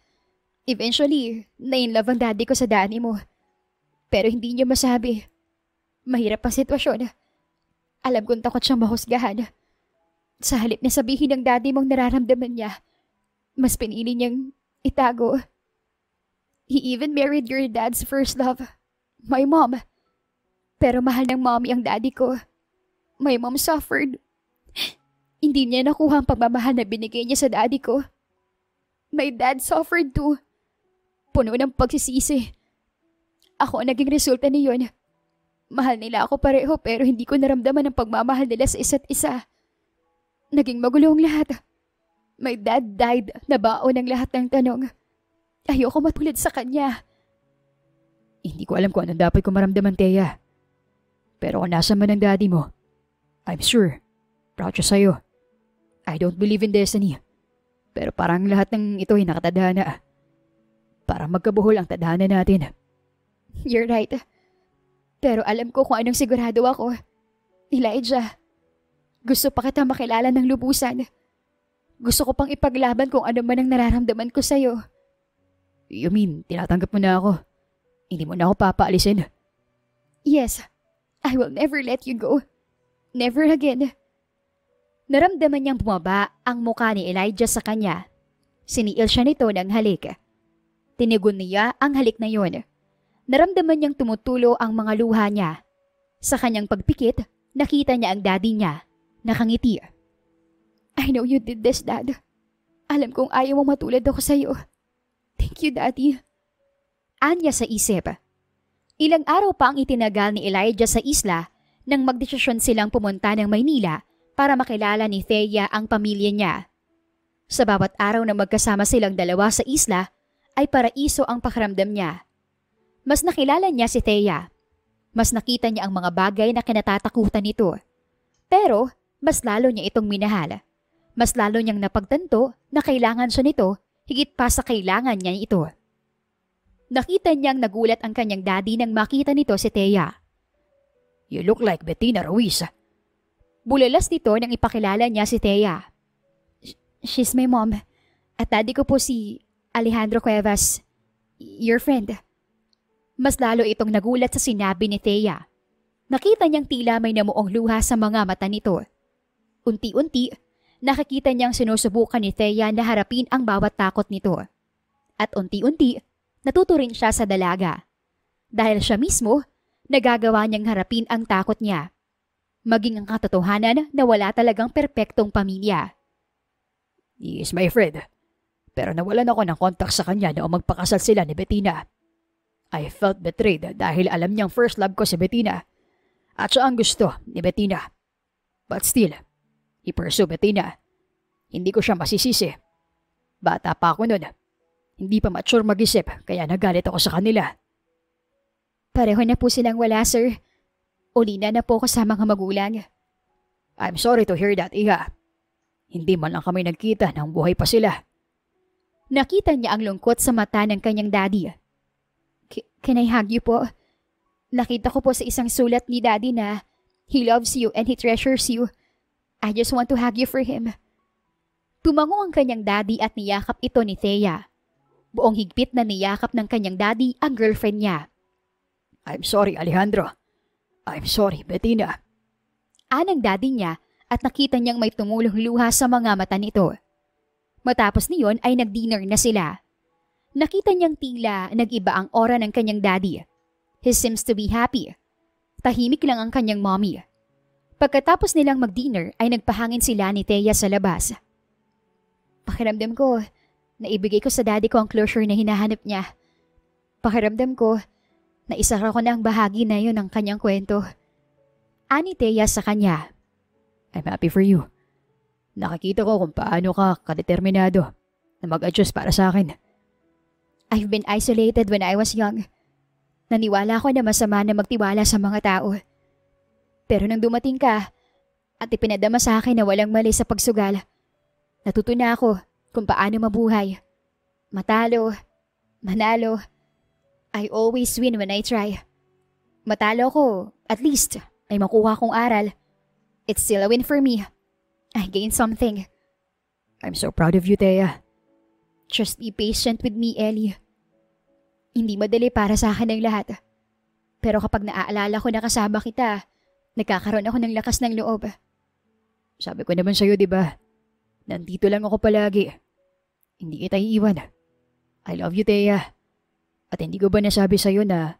Eventually, na-inlove ang daddy ko sa daddy mo. Pero hindi niya masabi. Mahirap ang sitwasyon. Alam kong takot siyang mahusgahan. Sa halip na sabihin ng daddy mong nararamdaman niya, mas pinili niyang itago. He even married your dad's first love, my mom. Pero mahal ng mommy ang daddy ko. My mom suffered. Hindi niya nakuha ang pagmamahal na binigay niya sa daddy ko. My dad suffered too. Puno ng pagsisisi. Ako ang naging resulta niyon. Mahal nila ako pareho pero hindi ko naramdaman ang pagmamahal nila sa isa't isa. Naging magulo ang lahat. My dad died na baon ng lahat ng tanong. Ayoko matulad sa kanya. Hindi ko alam kung anong dapat ko maramdaman, Thea. Pero kung nasa man ang daddy mo, I'm sure, proud siya sa'yo. I don't believe in destiny. Pero parang lahat ng ito ay nakatadhana. Parang magkabuhol ang tadhana natin. You're right. Pero alam ko kung anong sigurado ako. Elijah, gusto pa kita makilala ng lubusan. Gusto ko pang ipaglaban kung ano man ang nararamdaman ko sa'yo. You mean, tinatanggap mo na ako? Hindi mo na ako papaalisin? Yes. I will never let you go. Never again. Naramdaman niyang bumaba ang mukha ni Elijah sa kanya. Siniil siya nito ng halik. Tinigon niya ang halik na yon. Naramdaman niyang tumutulo ang mga luha niya. Sa kanyang pagpikit, nakita niya ang daddy niya. Nakangiti. I know you did this, Dad. Alam kong ayaw mong matulad ako sa'yo. Thank you, Daddy. Anya sa isip. Ilang araw pa ang itinagal ni Elijah sa isla nang magdesisyon silang pumunta ng Maynila para makilala ni Thea ang pamilya niya. Sa bawat araw na magkasama silang dalawa sa isla ay paraiso ang pakiramdam niya. Mas nakilala niya si Thea. Mas nakita niya ang mga bagay na kinatatakutan nito. Pero mas lalo niya itong minahal. Mas lalo niyang napagtanto na kailangan siya nito higit pa sa kailangan niya ito. Nakita niyang nagulat ang kanyang daddy nang makita nito si Thea. You look like Bettina Ruiz. Bulalas nito nang ipakilala niya si Thea. She's my mom. At daddy ko po si Alejandro Cuevas, your friend. Mas lalo itong nagulat sa sinabi ni Thea. Nakita niyang tila may namuong luha sa mga mata nito. Unti-unti, nakikita niyang sinusubukan ni Thea na harapin ang bawat takot nito. At unti-unti, natuto rin siya sa dalaga. Dahil siya mismo, nagagawa niyang harapin ang takot niya. Maging ang katotohanan na wala talagang perpektong pamilya. He is my friend. Pero nawalan ako ng kontak sa kanya noong magpakasal sila ni Bettina. I felt betrayed dahil alam niyang first love ko si Bettina. At siya ang gusto ni Bettina. But still, he pursued Bettina. Hindi ko siya masisisi. Bata pa ako noon. Hindi pa mature mag-isip kaya nagalit ako sa kanila. Pareho na po silang wala, sir. Ulina na po ako sa mga magulang. I'm sorry to hear that, Iha. Hindi man lang kami nagkita nang buhay pa sila. Nakita niya ang lungkot sa mata ng kanyang daddy. Can I hug you po? Nakita ko po sa isang sulat ni daddy na he loves you and he treasures you. I just want to hug you for him. Tumango ang kanyang daddy at niyakap ito ni Thea. Buong higpit na niyakap ng kanyang daddy ang girlfriend niya. I'm sorry, Alejandro. I'm sorry, Bettina. Anang daddy niya at nakita niyang may tumulong luha sa mga mata nito. Matapos niyon ay nag-dinner na sila. Nakita niyang tila nag-iba ang aura ng kanyang daddy. He seems to be happy. Tahimik lang ang kanyang mommy. Pagkatapos nilang mag-dinner ay nagpahangin sila ni Thea sa labas. Pakiramdam ko, naibigay ko sa daddy ko ang closure na hinahanap niya. Pakiramdam ko, naisara ko na ang bahagi na yun ng kanyang kwento. Ani Thea sa kanya. I'm happy for you. Nakikita ko kung paano ka kadeterminado na mag-adjust para sa akin. I've been isolated when I was young. Naniwala ko na masama na magtiwala sa mga tao. Pero nang dumating ka at ipinadama sa akin na walang mali sa pagsugal, natuto na ako kung paano mabuhay. Matalo, manalo. I always win when I try. Matalo ko, at least, ay makuha kong aral. It's still a win for me. I gained something. I'm so proud of you, Thea. Just be patient with me, Ellie. Hindi madali para sa akin ang lahat. Pero kapag naaalala ko na kasama kita, nagkakaroon ako ng lakas ng loob. Sabi ko naman sa'yo, di ba? Nandito lang ako palagi. Hindi kita iiwan. I love you, Thea. At hindi ko ba nasabi sa'yo na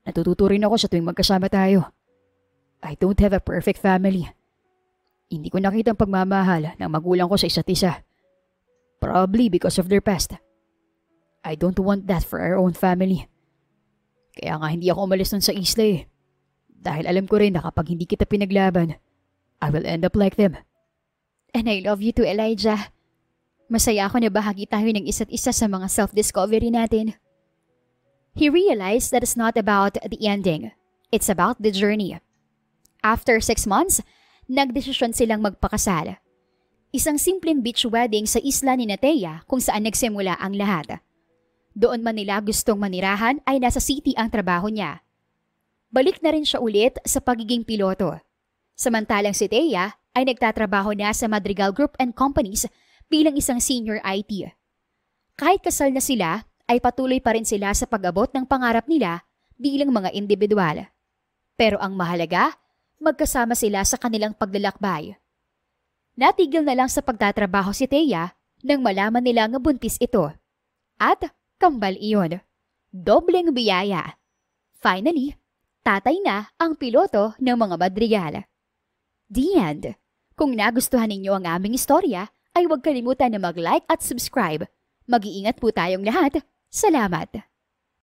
natututo rin ako sa tuwing magkasama tayo? I don't have a perfect family. Hindi ko nakita ang pagmamahal ng magulang ko sa isa't isa. Probably because of their past. I don't want that for our own family. Kaya nga hindi ako umalis nun sa isla eh. Dahil alam ko rin na kapag hindi kita pinaglaban, I will end up like them. And I love you too, Elijah. Masaya ako na bahagi tayo ng isa't isa sa mga self-discovery natin. He realized that it's not about the ending. It's about the journey. After 6 months, nagdesisyon silang magpakasal. Isang simpleng beach wedding sa isla ni Thea kung saan nagsimula ang lahat. Doon man nila gustong manirahan ay nasa city ang trabaho niya. Balik na rin siya ulit sa pagiging piloto. Samantalang si Thea ay nagtatrabaho na sa Madrigal Group and Companies bilang isang senior IT. Kahit kasal na sila, ay patuloy pa rin sila sa pag-abot ng pangarap nila bilang mga individual. Pero ang mahalaga, magkasama sila sa kanilang paglalakbay. Natigil na lang sa pagtatrabaho si Thea nang malaman nila nga buntis ito. At kambal iyon. Dobleng biyaya. Finally, tatay na ang piloto ng mga Madrigal. The end. Kung nagustuhan ninyo ang aming istorya, ay huwag kalimutan na mag-like at subscribe. Mag-iingat po tayong lahat. Salamat!